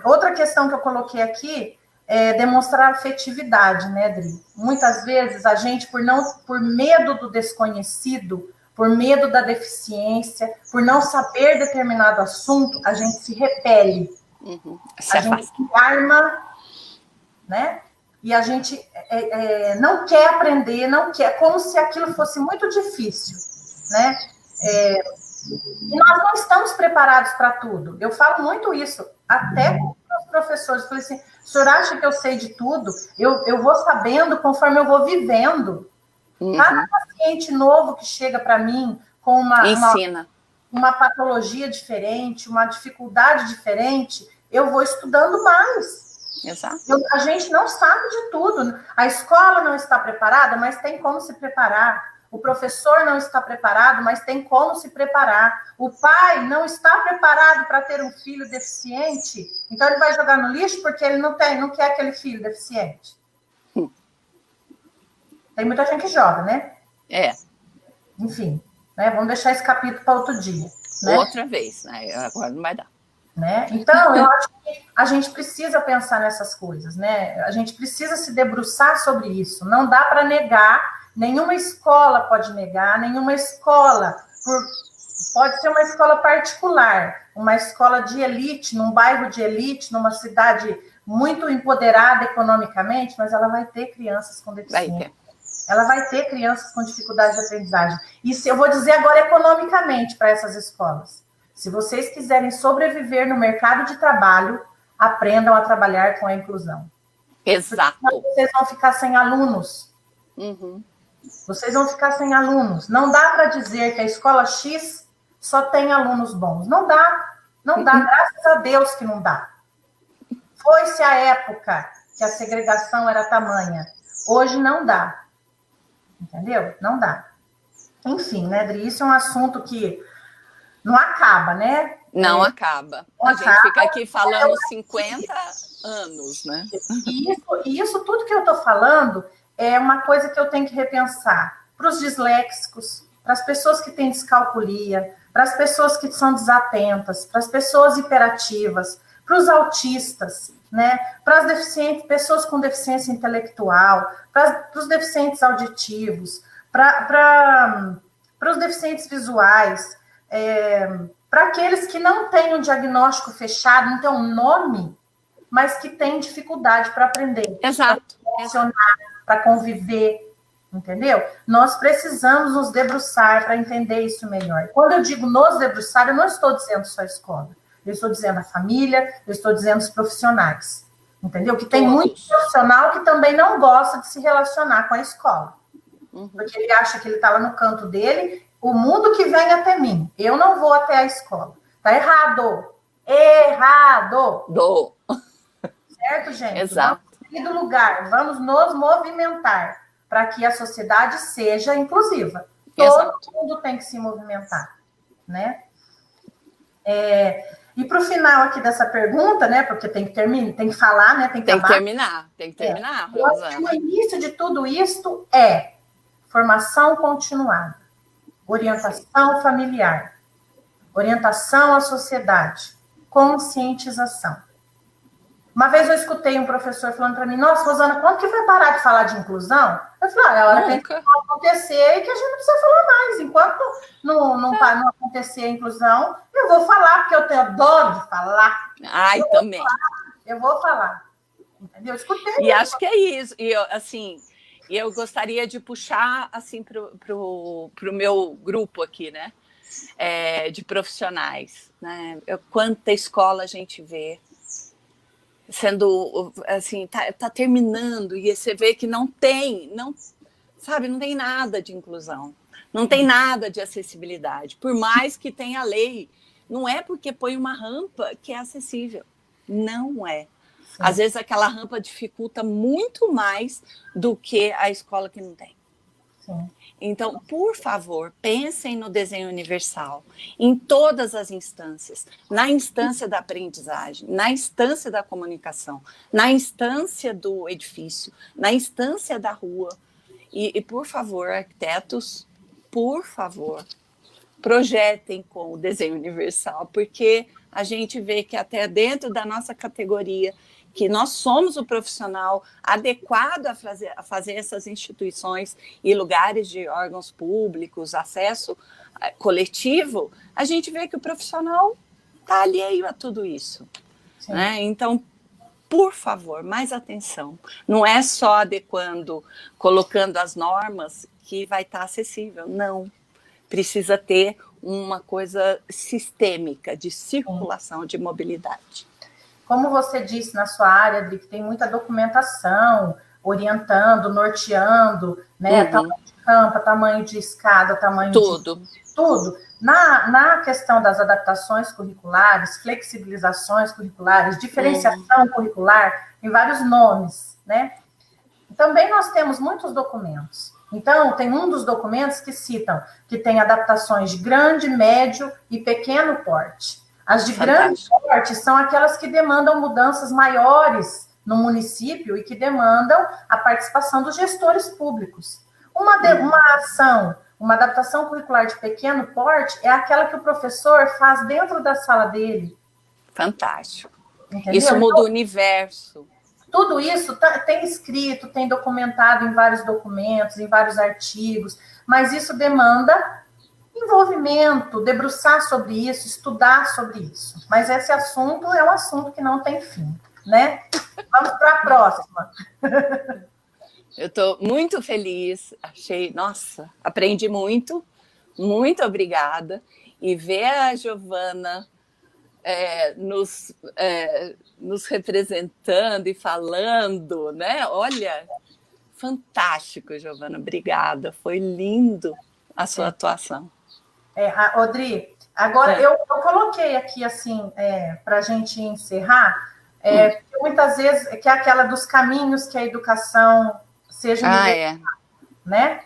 Outra questão que eu coloquei aqui é demonstrar afetividade, né, Dri? Muitas vezes a gente, por medo do desconhecido, por medo da deficiência, por não saber determinado assunto, a gente se repele. A gente se arma, né? E a gente não quer aprender, não quer, como se aquilo fosse muito difícil, né? E nós não estamos preparados para tudo. Eu falo muito isso, até com os professores. Eu falei assim, o senhor acha que eu sei de tudo? Eu vou sabendo conforme eu vou vivendo. Cada paciente novo que chega para mim com uma patologia diferente, uma dificuldade diferente, eu vou estudando mais. Exato. A gente não sabe de tudo. A escola não está preparada, mas tem como se preparar. O professor não está preparado, mas tem como se preparar. O pai não está preparado para ter um filho deficiente, então ele vai jogar no lixo porque ele não quer aquele filho deficiente. Tem muita gente que joga, né? Enfim, né? Vamos deixar esse capítulo para outro dia. Né? Outra vez, né? Agora não vai dar. Né? Então, eu acho que a gente precisa pensar nessas coisas, né? A gente precisa se debruçar sobre isso. Não dá para negar, nenhuma escola pode negar, nenhuma escola, pode ser uma escola particular, uma escola de elite, num bairro de elite, numa cidade muito empoderada economicamente, mas ela vai ter crianças com deficiência. Ela vai ter crianças com dificuldade de aprendizagem. Isso eu vou dizer agora economicamente para essas escolas. Se vocês quiserem sobreviver no mercado de trabalho, aprendam a trabalhar com a inclusão. Exato. Vocês vão ficar sem alunos. Vocês vão ficar sem alunos. Não dá para dizer que a escola X só tem alunos bons. Não dá. Não dá. Graças a Deus que não dá. Foi-se a época que a segregação era tamanha. Hoje não dá. Entendeu? Não dá. Enfim, né, Dri? Isso é um assunto que não acaba, né? Não acaba. A gente fica aqui falando 50 anos, né? E isso tudo que eu estou falando é uma coisa que eu tenho que repensar para os disléxicos, para as pessoas que têm descalculia, para as pessoas que são desatentas, para as pessoas hiperativas, para os autistas, né? Para as deficientes, pessoas com deficiência intelectual, para os deficientes auditivos, para os deficientes visuais, para aqueles que não têm um diagnóstico fechado, não têm um nome, mas que têm dificuldade para aprender. Exato. Para funcionar, para conviver, entendeu? Nós precisamos nos debruçar para entender isso melhor. Quando eu digo nos debruçar, eu não estou dizendo só a escola. Eu estou dizendo a família, eu estou dizendo os profissionais. Entendeu? Que tem muito profissional que também não gosta de se relacionar com a escola. Porque ele acha que ele está lá no canto dele, o mundo que vem até mim. Eu não vou até a escola. Tá errado. Errado. Certo, gente? Exato. Vamos sair do lugar. Vamos nos movimentar para que a sociedade seja inclusiva. Todo mundo tem que se movimentar, né? E para o final aqui dessa pergunta, né? Porque tem que terminar, tem que falar, né? Tem que terminar, Rosana. O início de tudo isto é formação continuada, orientação familiar, orientação à sociedade, conscientização. Uma vez eu escutei um professor falando para mim, nossa, Rosana, quando que vai parar de falar de inclusão? Eu falei, é a hora que acontecer e que a gente não precisa falar mais. Enquanto não acontecer a inclusão, eu vou falar, porque eu tenho dor de falar. Ai, também. Eu vou falar. Entendeu? Eu escutei. E acho que é isso. E eu gostaria de puxar assim, para o meu grupo aqui, né? De profissionais. Né? Quanta escola a gente vê sendo assim, tá terminando, e você vê que não tem nada de inclusão, não tem nada de acessibilidade, por mais que tenha lei, não é porque põe uma rampa que é acessível, não é. Sim. Às vezes aquela rampa dificulta muito mais do que a escola que não tem. Sim. Então, por favor, pensem no desenho universal, em todas as instâncias, na instância da aprendizagem, na instância da comunicação, na instância do edifício, na instância da rua. E por favor, arquitetos, por favor, projetem com o desenho universal, porque a gente vê que até dentro da nossa categoria, que nós somos o profissional adequado a fazer essas instituições e lugares de órgãos públicos, acesso coletivo, a gente vê que o profissional está alheio a tudo isso. Né? Então, por favor, mais atenção. Não é só adequando, colocando as normas que vai estar acessível, não. Precisa ter uma coisa sistêmica de circulação, de mobilidade. Como você disse na sua área, Adri, que tem muita documentação, orientando, norteando, né? Tamanho de rampa, tamanho de escada, tamanho tudo. de... Tudo. Na questão das adaptações curriculares, flexibilizações curriculares, diferenciação curricular, tem vários nomes, né? Também nós temos muitos documentos. Então, tem um dos documentos que citam que tem adaptações de grande, médio e pequeno porte. As de grande porte são aquelas que demandam mudanças maiores no município e que demandam a participação dos gestores públicos. Uma ação, uma adaptação curricular de pequeno porte é aquela que o professor faz dentro da sala dele. Fantástico. Entendeu? Isso muda o universo. Tudo isso tem escrito, tem documentado em vários documentos, em vários artigos, mas isso demanda envolvimento, debruçar sobre isso, estudar sobre isso. Mas esse assunto é um assunto que não tem fim, né? Vamos para a próxima. Eu estou muito feliz, nossa, aprendi muito obrigada. E ver a Giovana nos representando e falando, né? Olha, fantástico, Giovana, obrigada, foi lindo a sua atuação. Odri, agora eu coloquei aqui assim, para a gente encerrar, muitas vezes, que é aquela dos caminhos que a educação seja universal, né?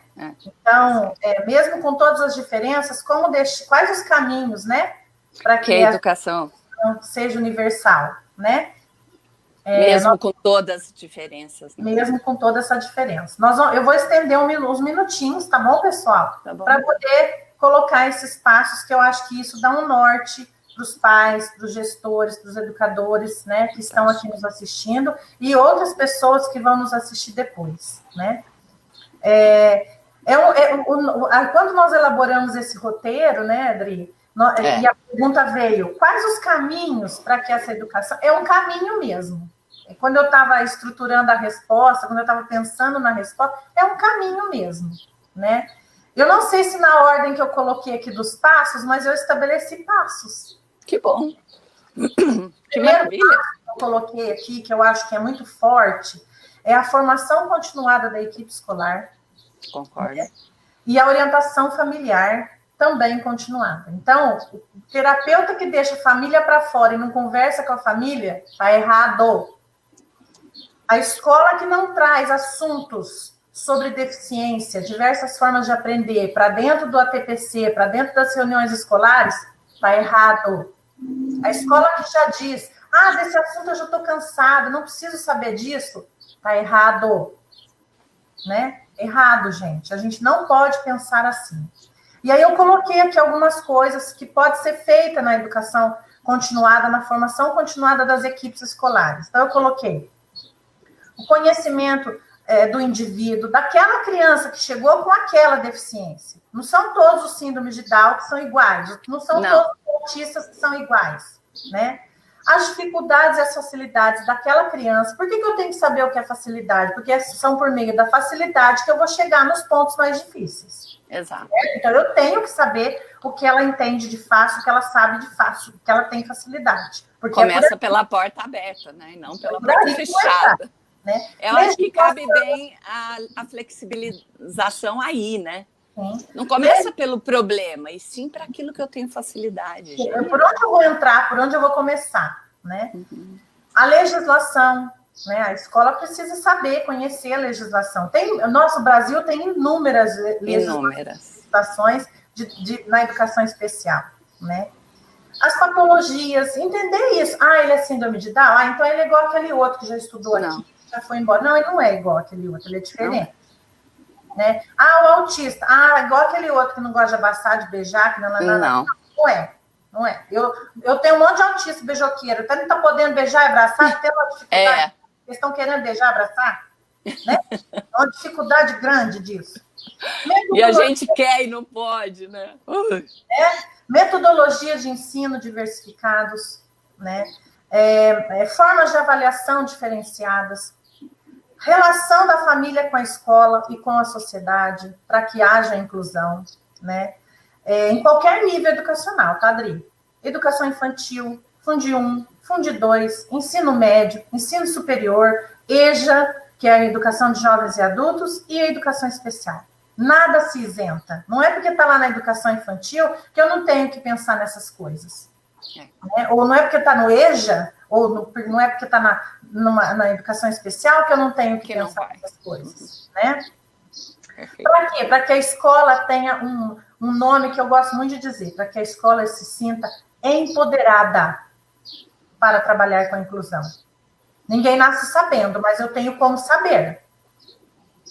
Então, mesmo com todas as diferenças, quais os caminhos, né? Para que a educação seja universal, né? Mesmo com todas as diferenças. Né? Mesmo com toda essa diferença. Eu vou estender uns minutinhos, tá bom, pessoal? Tá bom. Para poder colocar esses passos, que eu acho que isso dá um norte para os pais, para os gestores, para os educadores, né, que estão aqui nos assistindo, e outras pessoas que vão nos assistir depois, né? Quando nós elaboramos esse roteiro, né, Adri, e a pergunta veio, quais os caminhos para que essa educação... É um caminho mesmo. Quando eu estava estruturando a resposta, quando eu estava pensando na resposta, é um caminho mesmo, né? Eu não sei se na ordem que eu coloquei aqui dos passos, mas eu estabeleci passos. Que bom. Que maravilha. Passo que eu coloquei aqui, que eu acho que é muito forte, é a formação continuada da equipe escolar. Concordo. Né? E a orientação familiar também continuada. Então, o terapeuta que deixa a família para fora e não conversa com a família, está errado. A escola que não traz assuntos sobre deficiência, diversas formas de aprender, para dentro do ATPC, para dentro das reuniões escolares, está errado. A escola que já diz, desse assunto eu já estou cansado, não preciso saber disso, está errado, né? Errado, gente. A gente não pode pensar assim. E aí eu coloquei aqui algumas coisas que pode ser feita na educação continuada, na formação continuada das equipes escolares. Então eu coloquei o conhecimento do indivíduo, daquela criança que chegou com aquela deficiência. Não são todos os síndromes de Down que são iguais, não são todos os autistas que são iguais, né? As dificuldades e as facilidades daquela criança. Por que eu tenho que saber o que é facilidade? Porque são por meio da facilidade que eu vou chegar nos pontos mais difíceis. Exato. Então, eu tenho que saber o que ela entende de fácil, o que ela sabe de fácil, o que ela tem facilidade. Porque começa pela porta aberta, né? E não pela porta fechada. Né? Eu acho que cabe bem a flexibilização aí, né? Sim. Não começa pelo problema, e sim para aquilo que eu tenho facilidade. Por onde eu vou entrar, por onde eu vou começar, né? Uhum. A legislação, né? A escola precisa saber, conhecer a legislação. O nosso Brasil tem inúmeras legislações na educação especial, né? As patologias, entender isso. Ele é síndrome de Down? Então ele é igual aquele outro que já estudou aqui, já foi embora. Não, ele não é igual aquele outro, ele é diferente. Né? O autista, igual aquele outro que não gosta de abraçar, de beijar, que não é. Não é. Eu tenho um monte de autista beijoqueiro, até não está podendo beijar e abraçar, tem uma dificuldade. Eles estão querendo beijar e abraçar, né? É uma dificuldade grande disso. E a gente quer e não pode, né? Metodologia de ensino diversificados, né? Formas de avaliação diferenciadas, relação da família com a escola e com a sociedade, para que haja inclusão, né? Em qualquer nível educacional, tá, Adri? Educação infantil, Fundi 1, Fundi 2, ensino médio, ensino superior, EJA, que é a educação de jovens e adultos, e a educação especial. Nada se isenta. Não é porque está lá na educação infantil que eu não tenho que pensar nessas coisas. Né? Ou não é porque está no EJA, ou não é porque está na educação especial que eu não tenho que pensar nessas coisas. Né? Para quê? Para que a escola tenha um nome que eu gosto muito de dizer, para que a escola se sinta empoderada para trabalhar com a inclusão. Ninguém nasce sabendo, mas eu tenho como saber.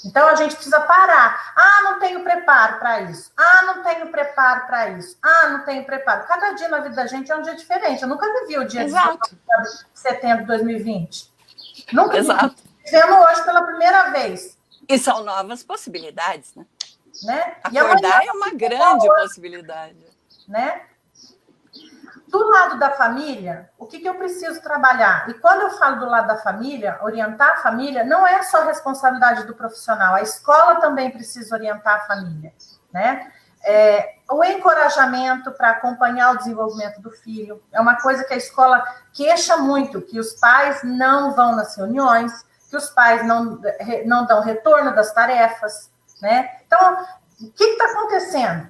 Então, a gente precisa parar. Não tenho preparo para isso. Não tenho preparo para isso. Não tenho preparo. Cada dia na vida da gente é um dia diferente. Eu nunca vivi o dia de setembro de 2020. Nunca Exato. Vivemos hoje pela primeira vez. E são novas possibilidades, né? Acordar é uma grande possibilidade. Né? Do lado da família, o que eu preciso trabalhar? E quando eu falo do lado da família, orientar a família, não é só responsabilidade do profissional, a escola também precisa orientar a família, né? O encorajamento para acompanhar o desenvolvimento do filho é uma coisa que a escola queixa muito, que os pais não vão nas reuniões, que os pais não dão retorno das tarefas, né? Então, o que está acontecendo?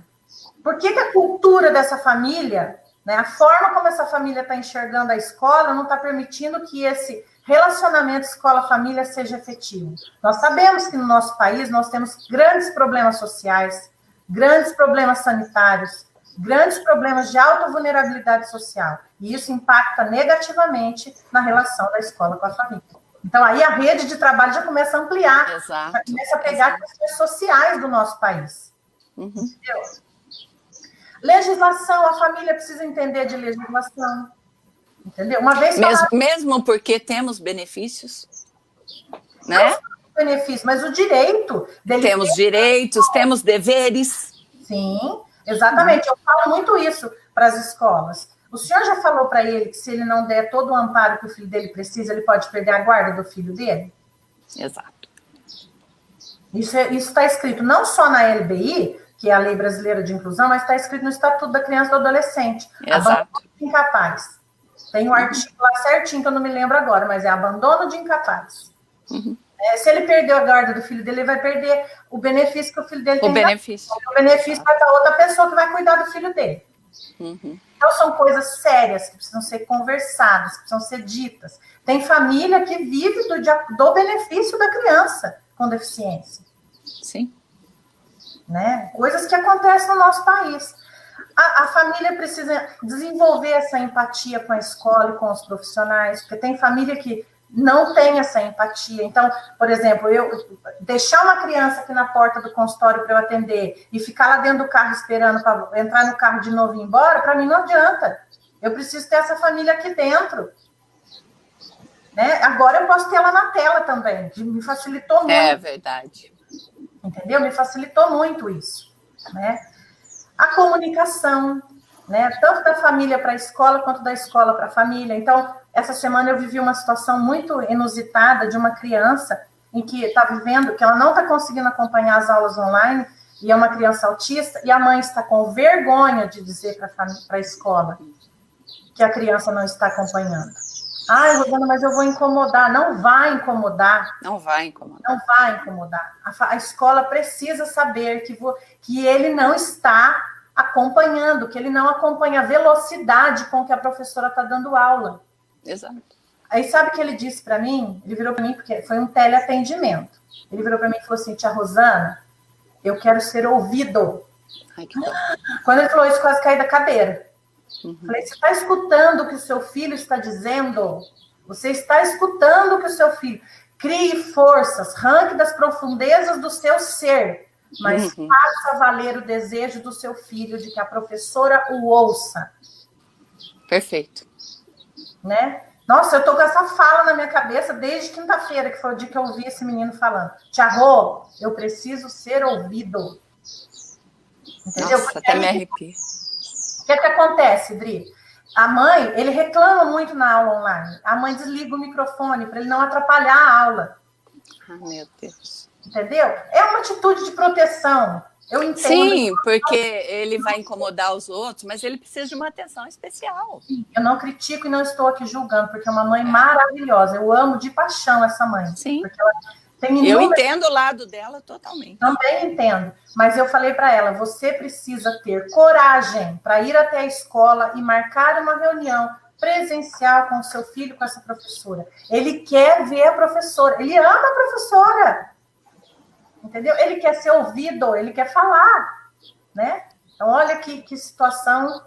Por que a cultura dessa família, né, a forma como essa família está enxergando a escola não está permitindo que esse relacionamento escola-família seja efetivo? Nós sabemos que no nosso país nós temos grandes problemas sociais, grandes problemas sanitários, grandes problemas de alta vulnerabilidade social. E isso impacta negativamente na relação da escola com a família. Então, aí a rede de trabalho já começa a ampliar, já começa a pegar questões sociais do nosso país. Entendeu? Legislação, a família precisa entender de legislação. Entendeu? Uma vez mesmo porque temos benefícios, né? Não benefício, mas o direito dele. Temos direitos, temos deveres. Sim, exatamente. Eu falo muito isso para as escolas. O senhor já falou para ele que se ele não der todo o amparo que o filho dele precisa, ele pode perder a guarda do filho dele? Exato. Isso está escrito não só na LBI, que é a Lei Brasileira de Inclusão, mas está escrito no Estatuto da Criança e do Adolescente. Exato. Abandono de incapaz. Tem um artigo lá certinho, que eu não me lembro agora, mas é abandono de incapaz. Se ele perder a guarda do filho dele, ele vai perder o benefício que o filho dele tem. O benefício vai para outra pessoa que vai cuidar do filho dele. Então, são coisas sérias que precisam ser conversadas, que precisam ser ditas. Tem família que vive do benefício da criança com deficiência. Sim. Né? Coisas que acontecem no nosso país. A família precisa desenvolver essa empatia com a escola e com os profissionais, porque tem família que não tem essa empatia. Então, por exemplo, eu deixar uma criança aqui na porta do consultório para eu atender e ficar lá dentro do carro esperando para entrar no carro de novo e ir embora, para mim não adianta. Eu preciso ter essa família aqui dentro. Né? Agora eu posso ter ela na tela também, que me facilitou muito. É verdade. Entendeu? Me facilitou muito isso. Né? A comunicação, né? Tanto da família para a escola, quanto da escola para a família. Então, essa semana eu vivi uma situação muito inusitada de uma criança em que está vivendo, que ela não está conseguindo acompanhar as aulas online, e é uma criança autista, e a mãe está com vergonha de dizer para a escola que a criança não está acompanhando. Ai, Rosana, mas eu vou incomodar. Não vai incomodar. Não vai incomodar. Não vai incomodar. A escola precisa saber que ele não está acompanhando, que ele não acompanha a velocidade com que a professora está dando aula. Exato. Aí sabe o que ele disse para mim? Ele virou para mim, porque foi um teleatendimento. Ele virou para mim e falou assim, tia Rosana, eu quero ser ouvido. Ai, que bom. Quando ele falou isso, quase caí da cadeira. Uhum. Falei, você está escutando o que o seu filho está dizendo? Você está escutando o que o seu filho... Crie forças, arranque das profundezas do seu ser, mas faça valer o desejo do seu filho de que a professora o ouça. Perfeito. Né? Nossa, eu tô com essa fala na minha cabeça desde quinta-feira, que foi o dia que eu ouvi esse menino falando. Tia Rô, eu preciso ser ouvido. Entendeu? Nossa, até me arrepio. O que é que acontece, Dri? A mãe, ele reclama muito na aula online. A mãe desliga o microfone para ele não atrapalhar a aula. Ai, meu Deus. Entendeu? É uma atitude de proteção. Eu entendo. Sim, porque ele vai incomodar os outros, mas ele precisa de uma atenção especial. Eu não critico e não estou aqui julgando, porque é uma mãe maravilhosa. Eu amo de paixão essa mãe. Sim. Porque ela tem Eu entendo o lado dela totalmente. Também entendo. Mas eu falei para ela, você precisa ter coragem para ir até a escola e marcar uma reunião presencial com o seu filho, com essa professora. Ele quer ver a professora. Ele ama a professora. Entendeu? Ele quer ser ouvido, ele quer falar, né? Então, olha que situação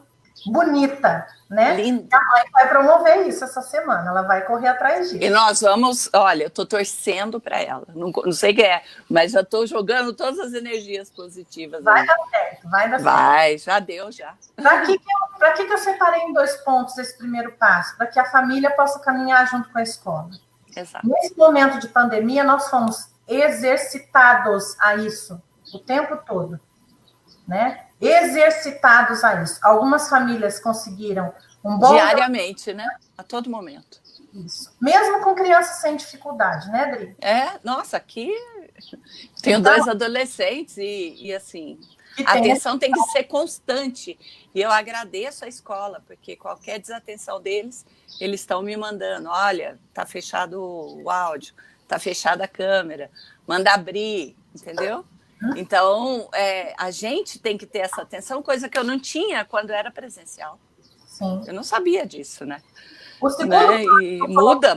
bonita, né? Linda. A mãe vai promover isso essa semana, ela vai correr atrás disso. E nós vamos, olha, eu estou torcendo para ela, não sei o que é, mas já estou jogando todas as energias positivas. Vai dar certo, vai dar certo. Vai, já deu, já. Para que eu separei em 2 pontos esse primeiro passo? Para que a família possa caminhar junto com a escola. Exato. Nesse momento de pandemia, nós fomos exercitados a isso o tempo todo, né? Exercitados a isso. Algumas famílias conseguiram um bom... Diariamente, né? A todo momento. Isso. Mesmo com crianças sem dificuldade, né, Dri? Nossa, aqui tenho 2 adolescentes e assim, a atenção tem que ser constante. E eu agradeço a escola, porque qualquer desatenção deles, eles estão me mandando, olha, tá fechado o áudio, tá fechada a câmera, manda abrir, entendeu? Então, a gente tem que ter essa atenção, coisa que eu não tinha quando era presencial. Sim. Eu não sabia disso, né? O segundo E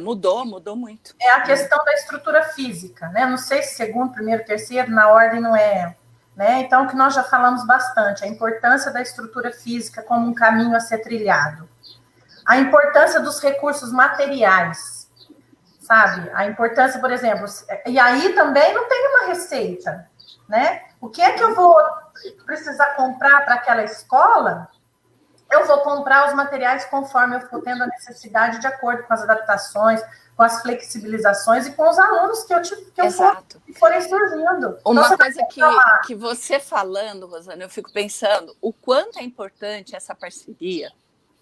mudou muito. É a questão da estrutura física, né? Não sei se segundo, primeiro, terceiro, na ordem não é, né? Então, que nós já falamos bastante, a importância da estrutura física como um caminho a ser trilhado. A importância dos recursos materiais, sabe? A importância, por exemplo, e aí também não tem uma receita, né? O que é que eu vou precisar comprar para aquela escola? Eu vou comprar os materiais conforme eu for tendo a necessidade, de acordo com as adaptações, com as flexibilizações e com os alunos que forem surgindo. Uma então, coisa que você falando, Rosana, eu fico pensando o quanto é importante essa parceria,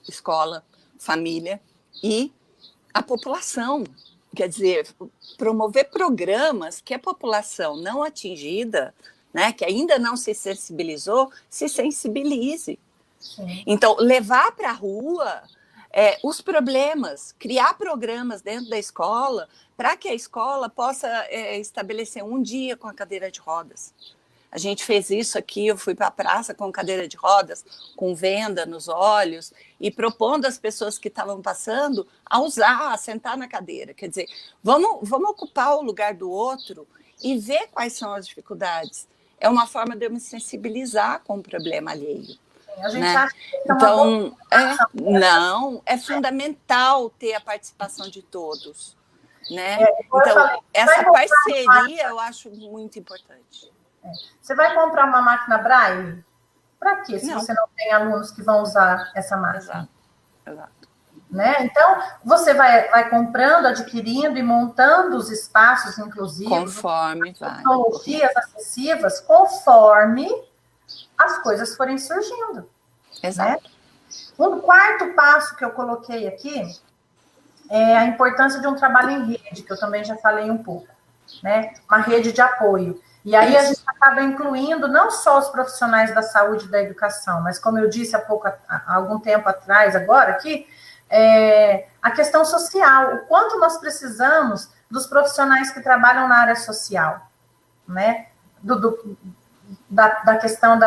escola, família e a população. Quer dizer, promover programas que a população não atingida, né, que ainda não se sensibilizou, se sensibilize. Sim. Então, levar para a rua os problemas, criar programas dentro da escola para que a escola possa estabelecer um dia com a cadeira de rodas. A gente fez isso aqui, eu fui para a praça com cadeira de rodas, com venda nos olhos, e propondo às pessoas que estavam passando a usar, a sentar na cadeira. Quer dizer, vamos ocupar o lugar do outro e ver quais são as dificuldades. É uma forma de eu me sensibilizar com o problema alheio. A gente né? acha que é uma Então, não, é fundamental ter a participação de todos, né? Então, essa parceria eu acho muito importante. Você vai comprar uma máquina Braille? Para quê? Se Não. você não tem alunos que vão usar essa máquina. Exato. Né? Então, você vai comprando, adquirindo e montando os espaços inclusivos, conforme tecnologias acessíveis, conforme as coisas forem surgindo. Exato. Né? Um quarto passo que eu coloquei aqui é a importância de um trabalho em rede, que eu também já falei um pouco, né? Uma rede de apoio. E aí a gente acaba incluindo não só os profissionais da saúde e da educação, mas como eu disse há algum tempo atrás, agora aqui, a questão social, o quanto nós precisamos dos profissionais que trabalham na área social, né? Da questão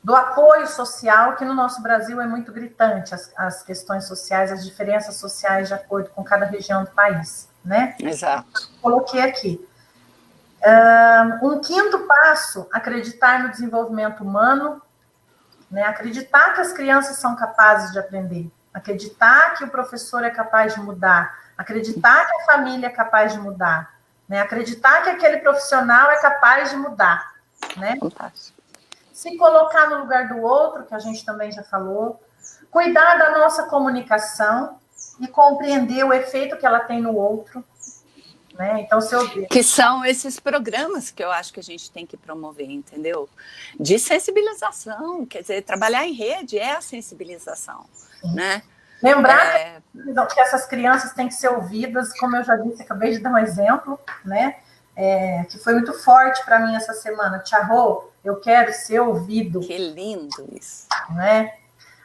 do apoio social, que no nosso Brasil é muito gritante, as questões sociais, as diferenças sociais de acordo com cada região do país, né? Exato. Coloquei aqui. Um quinto passo, acreditar no desenvolvimento humano, né? Acreditar que as crianças são capazes de aprender, acreditar que o professor é capaz de mudar, acreditar que a família é capaz de mudar, né? Acreditar que aquele profissional é capaz de mudar, né? Fantástico. Se colocar no lugar do outro, que a gente também já falou, cuidar da nossa comunicação e compreender o efeito que ela tem no outro, né? Então, que são esses programas que eu acho que a gente tem que promover, entendeu? De sensibilização, quer dizer, trabalhar em rede é a sensibilização, né? Lembrar que essas crianças têm que ser ouvidas, como eu já disse, acabei de dar um exemplo, né? Que foi muito forte para mim essa semana. Tia Rô, eu quero ser ouvido. Que lindo isso. Né?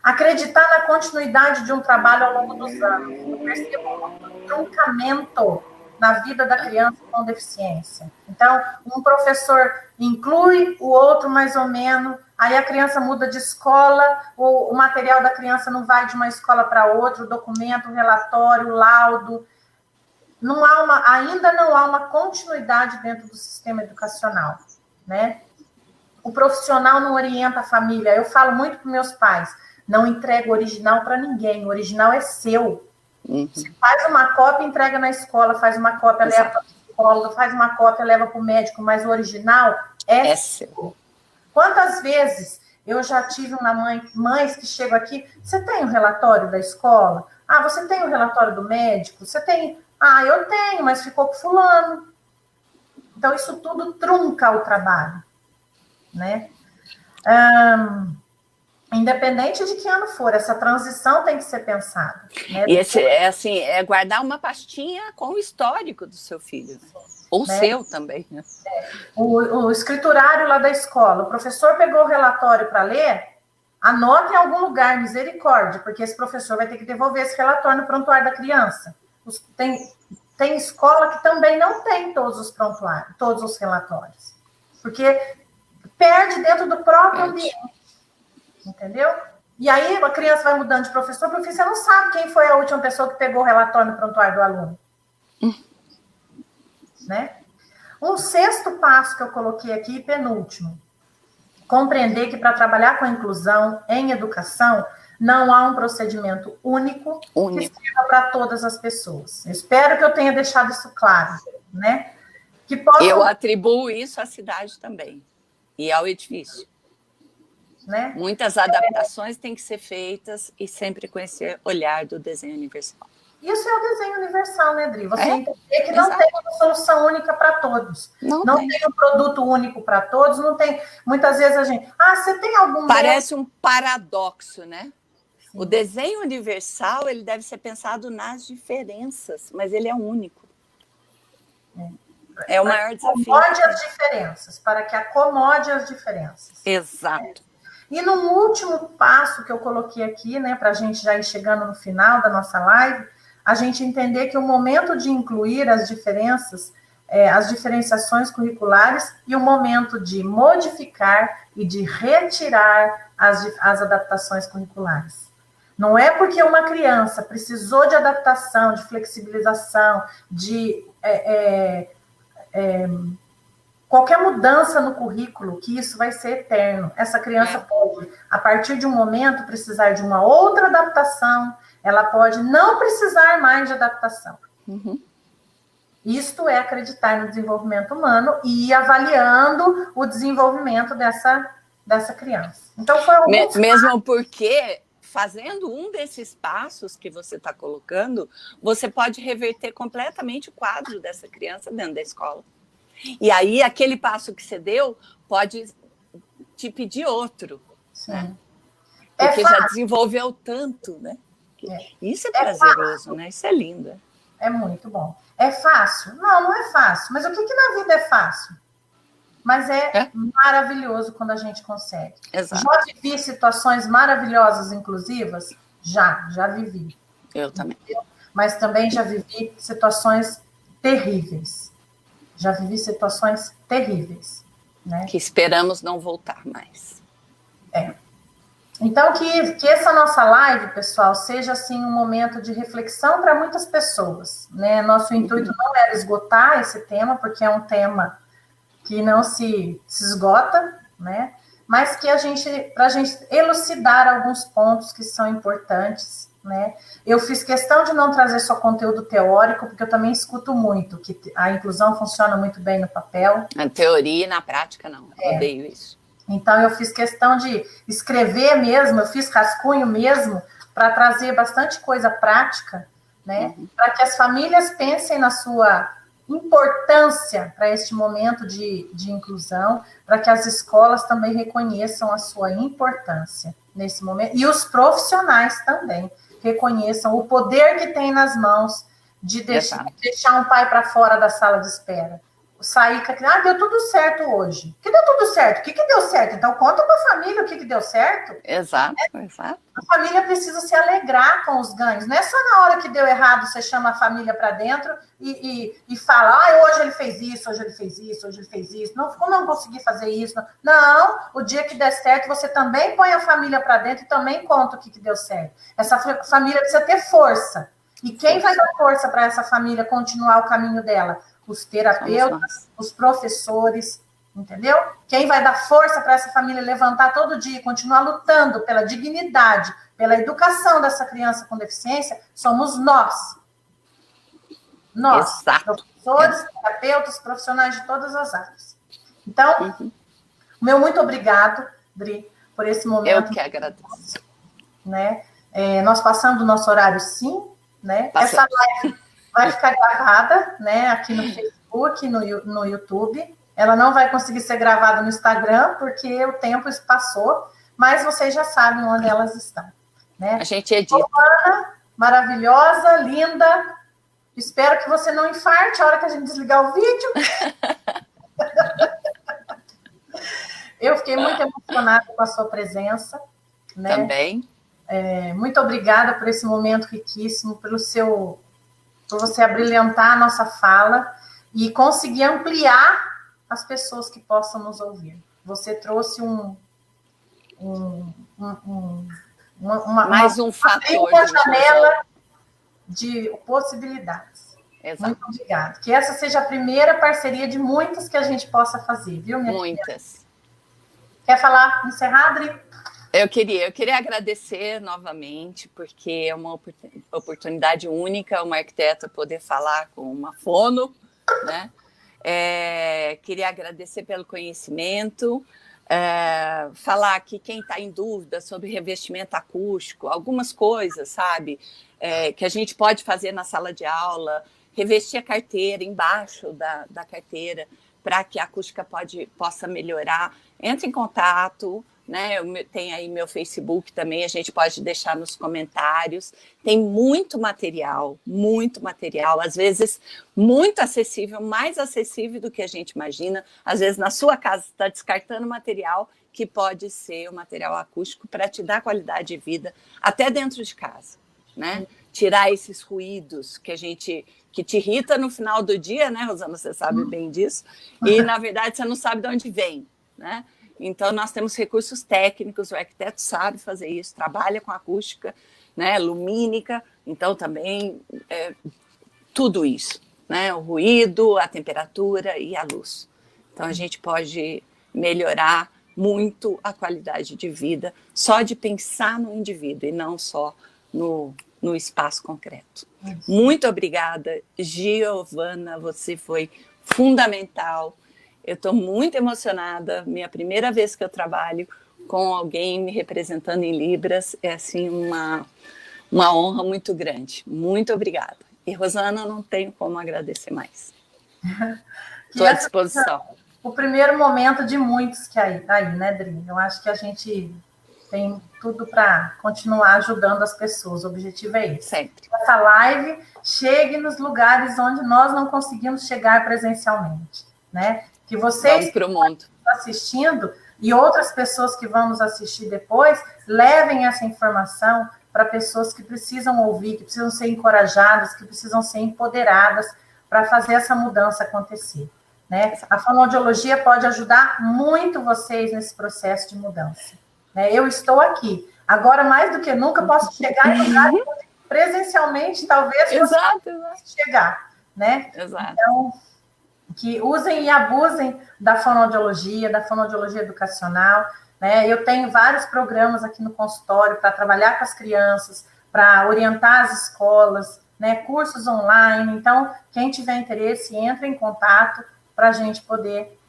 Acreditar na continuidade de um trabalho ao longo dos anos. Eu percebo um truncamento na vida da criança com deficiência. Então, um professor inclui, o outro mais ou menos, aí a criança muda de escola, o material da criança não vai de uma escola para outra, o documento, o relatório, o laudo. Ainda não há uma continuidade dentro do sistema educacional, né? O profissional não orienta a família. Eu falo muito para meus pais, não entrega o original para ninguém, o original é seu. Você faz uma cópia, entrega na escola, faz uma cópia, leva para a psicóloga, faz uma cópia, leva para o médico, mas o original é seu. Quantas vezes eu já tive mães que chegam aqui, você tem o relatório da escola? Ah, você tem o relatório do médico? Você tem... Ah, eu tenho, mas ficou com fulano. Então, isso tudo trunca o trabalho, né? Independente de que ano for, essa transição tem que ser pensada. Né? E guardar uma pastinha com o histórico do seu filho, né? Ou seu também, né? O escriturário lá da escola, o professor pegou o relatório para ler, anota em algum lugar, misericórdia, porque esse professor vai ter que devolver esse relatório no prontuário da criança. Tem escola que também não tem todos os prontuários, todos os relatórios, porque perde dentro do próprio ambiente, entendeu? E aí a criança vai mudando de professor, porque você não sabe quem foi a última pessoa que pegou o relatório no prontuário do aluno. Né? Um sexto passo que eu coloquei aqui, penúltimo, compreender que para trabalhar com a inclusão em educação, não há um procedimento único. Que sirva para todas as pessoas. Eu espero que eu tenha deixado isso claro, né? Eu atribuo isso à cidade também, e ao edifício. Né? Muitas adaptações têm que ser feitas e sempre com esse olhar do desenho universal. Isso é o desenho universal, né, Dri? Você entender que não tem uma solução única para todos. Não tem um produto único para todos, não tem... Muitas vezes a gente... você tem algum... Parece um paradoxo, né? Sim. O desenho universal, ele deve ser pensado nas diferenças, mas ele é único. É o maior desafio. Acomode as diferenças, para que acomode as diferenças. Exato. E no último passo que eu coloquei aqui, né, para a gente já ir chegando no final da nossa live, a gente entender que o momento de incluir as diferenças, as diferenciações curriculares e o momento de modificar e de retirar as adaptações curriculares. Não é porque uma criança precisou de adaptação, de flexibilização, de qualquer mudança no currículo, que isso vai ser eterno. Essa criança pode, a partir de um momento, precisar de uma outra adaptação, ela pode não precisar mais de adaptação. Uhum. Isto é acreditar no desenvolvimento humano e ir avaliando o desenvolvimento dessa criança. Então, foi mesmo porque, fazendo um desses passos que você está colocando, você pode reverter completamente o quadro dessa criança dentro da escola. E aí, aquele passo que você deu pode te pedir outro. Sim. Né? Porque já desenvolveu tanto, né? Isso é prazeroso, né? Isso é lindo. É muito bom. É fácil? Não, não é fácil. Mas o que na vida é fácil? Mas é maravilhoso quando a gente consegue. Exato. Já vivi situações maravilhosas, inclusivas? Já vivi. Eu também. Mas também já vivi situações terríveis. Já vivi situações terríveis. Né? Que esperamos não voltar mais. Então, que essa nossa live, pessoal, seja assim um momento de reflexão para muitas pessoas. Né? Nosso intuito não era esgotar esse tema, porque é um tema que não se esgota, né? Mas que para a gente elucidar alguns pontos que são importantes. Né? Eu fiz questão de não trazer só conteúdo teórico, porque eu também escuto muito que a inclusão funciona muito bem no papel. Na teoria e na prática, não. Odeio isso. Então, eu fiz questão de escrever mesmo, eu fiz rascunho mesmo, para trazer bastante coisa prática, né? Para que as famílias pensem na sua importância para este momento de inclusão, para que as escolas também reconheçam a sua importância nesse momento, e os profissionais também reconheçam o poder que tem nas mãos de deixar um pai para fora da sala de espera. Sair com aquilo, deu tudo certo hoje. Que deu tudo certo? O que deu certo? Então, conta para a família o que deu certo. Exato. A família precisa se alegrar com os ganhos. Não é só na hora que deu errado, você chama a família para dentro e fala, hoje ele fez isso, hoje ele fez isso, hoje ele fez isso. Não, como não consegui fazer isso? Não, o dia que der certo, você também põe a família para dentro e também conta o que deu certo. Essa família precisa ter força. E quem vai dar força para essa família continuar o caminho dela? Os terapeutas, os professores, entendeu? Quem vai dar força para essa família levantar todo dia e continuar lutando pela dignidade, pela educação dessa criança com deficiência, somos nós. Nós, professores, terapeutas, profissionais de todas as áreas. Então, meu muito obrigado, Dri, por esse momento. Eu que agradeço. Né? Nós passamos do nosso horário, sim, né? Essa live vai ficar gravada, né, aqui no Facebook, no YouTube. Ela não vai conseguir ser gravada no Instagram, porque o tempo passou, mas vocês já sabem onde elas estão. Né? A gente edita. Ana, maravilhosa, linda. Espero que você não infarte a hora que a gente desligar o vídeo. Eu fiquei muito emocionada com a sua presença. Né? Também. Muito obrigada por esse momento riquíssimo, por você abrilhantar a nossa fala e conseguir ampliar as pessoas que possam nos ouvir. Você trouxe mais um fator uma janela de possibilidades. Exato. Muito obrigada. Que essa seja a primeira parceria de muitas que a gente possa fazer, viu, minha Muitas. Filha? Quer falar, encerrar, Adri? Eu queria agradecer novamente, porque é uma oportunidade única uma arquiteta poder falar com uma fono, né? Queria agradecer pelo conhecimento, falar que quem está em dúvida sobre revestimento acústico, algumas coisas, sabe, que a gente pode fazer na sala de aula, revestir a carteira embaixo da carteira, para que a acústica possa melhorar, entre em contato. Né? Tem aí meu Facebook também, a gente pode deixar nos comentários. Tem muito material, às vezes muito acessível, mais acessível do que a gente imagina. Às vezes na sua casa você está descartando material que pode ser o material acústico para te dar qualidade de vida até dentro de casa, né? Tirar esses ruídos que te irrita no final do dia, né, Rosana? Você sabe bem disso. E na verdade você não sabe de onde vem, né? Então, nós temos recursos técnicos, o arquiteto sabe fazer isso, trabalha com acústica, né, lumínica, então também tudo isso, né, o ruído, a temperatura e a luz. Então, a gente pode melhorar muito a qualidade de vida só de pensar no indivíduo e não só no espaço concreto. Muito obrigada, Giovana, você foi fundamental. Eu estou muito emocionada, minha primeira vez que eu trabalho com alguém me representando em Libras, é assim uma honra muito grande. Muito obrigada. E, Rosana, não tenho como agradecer mais. Estou à disposição. O primeiro momento de muitos que aí, né, Dri? Eu acho que a gente tem tudo para continuar ajudando as pessoas. O objetivo é esse. Sempre. Essa live chegue nos lugares onde nós não conseguimos chegar presencialmente, né? Que vocês que estão assistindo e outras pessoas que vão nos assistir depois levem essa informação para pessoas que precisam ouvir, que precisam ser encorajadas, que precisam ser empoderadas para fazer essa mudança acontecer. Né? A fonoaudiologia pode ajudar muito vocês nesse processo de mudança. Né? Eu estou aqui. Agora, mais do que nunca, posso chegar em lugares onde presencialmente talvez exato. chegar. Né? Exato. Então, que usem e abusem da fonoaudiologia educacional. Né? Eu tenho vários programas aqui no consultório para trabalhar com as crianças, para orientar as escolas, né? Cursos online. Então, quem tiver interesse, entre em contato para a gente poder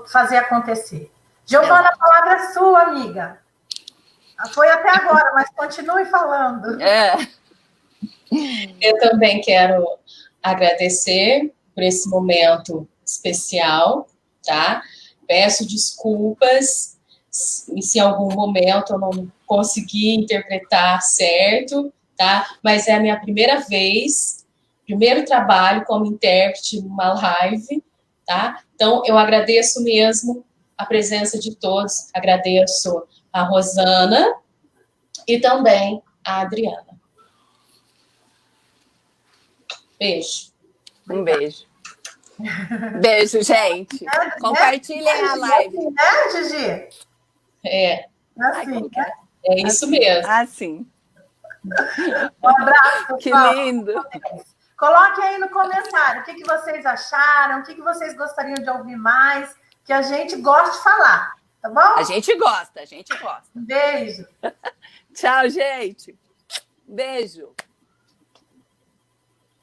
fazer acontecer. Giovana, a palavra é sua, amiga. Foi até agora, mas continue falando. Eu também quero agradecer por esse momento especial, tá? Peço desculpas se em algum momento eu não consegui interpretar certo, tá? Mas é a minha primeira vez, primeiro trabalho como intérprete numa live, tá? Então, eu agradeço mesmo a presença de todos, agradeço a Rosana e também a Adriana. Beijo. Um beijo. Beijo, gente. Compartilhem a live. Né, Gigi? Assim, né? É isso mesmo. Assim. Um abraço, pessoal. Que lindo. Coloquem aí no comentário o que vocês acharam, o que vocês gostariam de ouvir mais, que a gente gosta de falar, tá bom? A gente gosta. Beijo. Tchau, gente. Beijo.